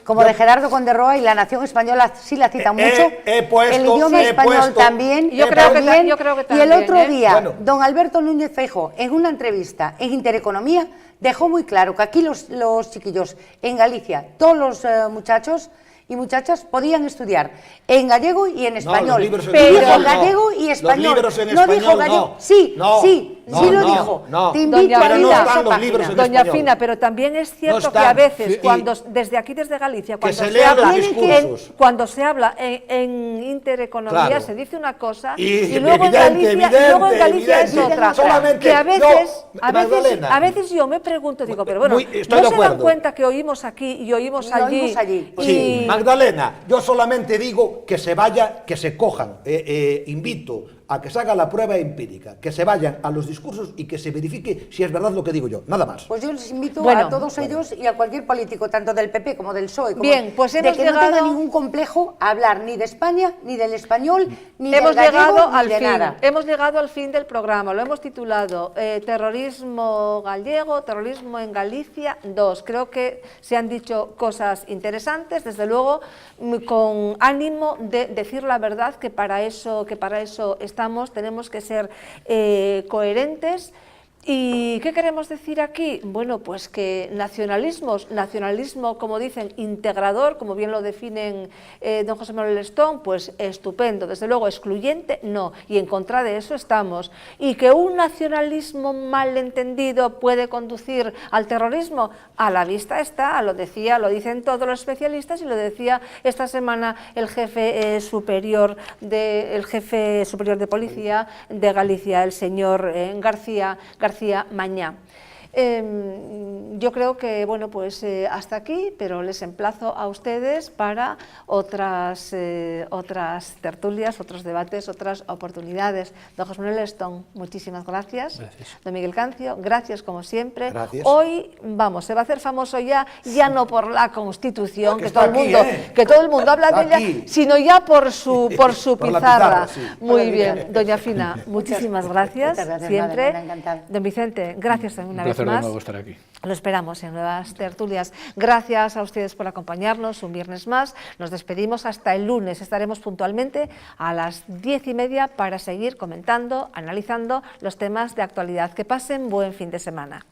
Speaker 4: como de Gerardo Conde Roa, y la nación española sí la cita mucho, el idioma español también,
Speaker 1: yo creo que también,
Speaker 4: y el otro día, don Alberto Núñez Feijóo, en una entrevista en Intereconomía, dejó muy claro que aquí los chiquillos en Galicia, todos los muchachos y muchachas podían estudiar en gallego y en español, pero en gallego y español, no dijo gallego, sí lo dijo, te invito a ir a esa página.
Speaker 1: Doña Fina, pero también es cierto que a veces, desde aquí, desde Galicia, cuando se habla en Intereconomía, se dice una cosa y luego en Galicia es otra, que a veces yo me pregunto, digo, pero bueno, ¿no se dan cuenta que oímos aquí y oímos allí?
Speaker 3: Sí, Magdalena, yo solamente digo que se vaya, que se cojan, invito a que se haga la prueba empírica, que se vayan a los discursos y que se verifique si es verdad lo que digo yo, nada más.
Speaker 4: Pues yo les invito a todos ellos y a cualquier político, tanto del PP como del PSOE, como
Speaker 1: pues
Speaker 4: de que no tenga ningún complejo a hablar ni de España, ni del español, ni del gallego, ni de nada.
Speaker 1: Hemos llegado al fin del programa, lo hemos titulado Terrorismo gallego, terrorismo en Galicia 2. Creo que se han dicho cosas interesantes, desde luego, con ánimo de decir la verdad, que para eso tenemos que ser coherentes. ¿Y qué queremos decir aquí? Bueno, pues que nacionalismo, como dicen, integrador, como bien lo definen don José Manuel Lestón, pues estupendo, desde luego excluyente, no, y en contra de eso estamos. Y que un nacionalismo malentendido puede conducir al terrorismo, a la vista está, lo dicen todos los especialistas y lo decía esta semana el jefe superior de policía de Galicia, el señor García Mañá. Yo creo que, bueno, pues hasta aquí, pero les emplazo a ustedes para otras tertulias, otros debates, otras oportunidades. Don José Manuel Lestón, muchísimas gracias. Don Miguel Cancio, gracias como siempre.
Speaker 3: Gracias.
Speaker 1: Hoy, se va a hacer famoso ya no por la Constitución, que todo el mundo habla de ella, sino ya por su pizarra.
Speaker 3: Sí.
Speaker 1: Muy bien. Doña Fina, muchísimas gracias, siempre.
Speaker 4: Madre,
Speaker 1: Don Vicente, gracias una vez más.
Speaker 2: Estar aquí.
Speaker 1: Lo esperamos en nuevas tertulias. Gracias a ustedes por acompañarnos un viernes más. Nos despedimos hasta el lunes. Estaremos puntualmente a las 10:30 para seguir comentando, analizando los temas de actualidad. Que pasen buen fin de semana.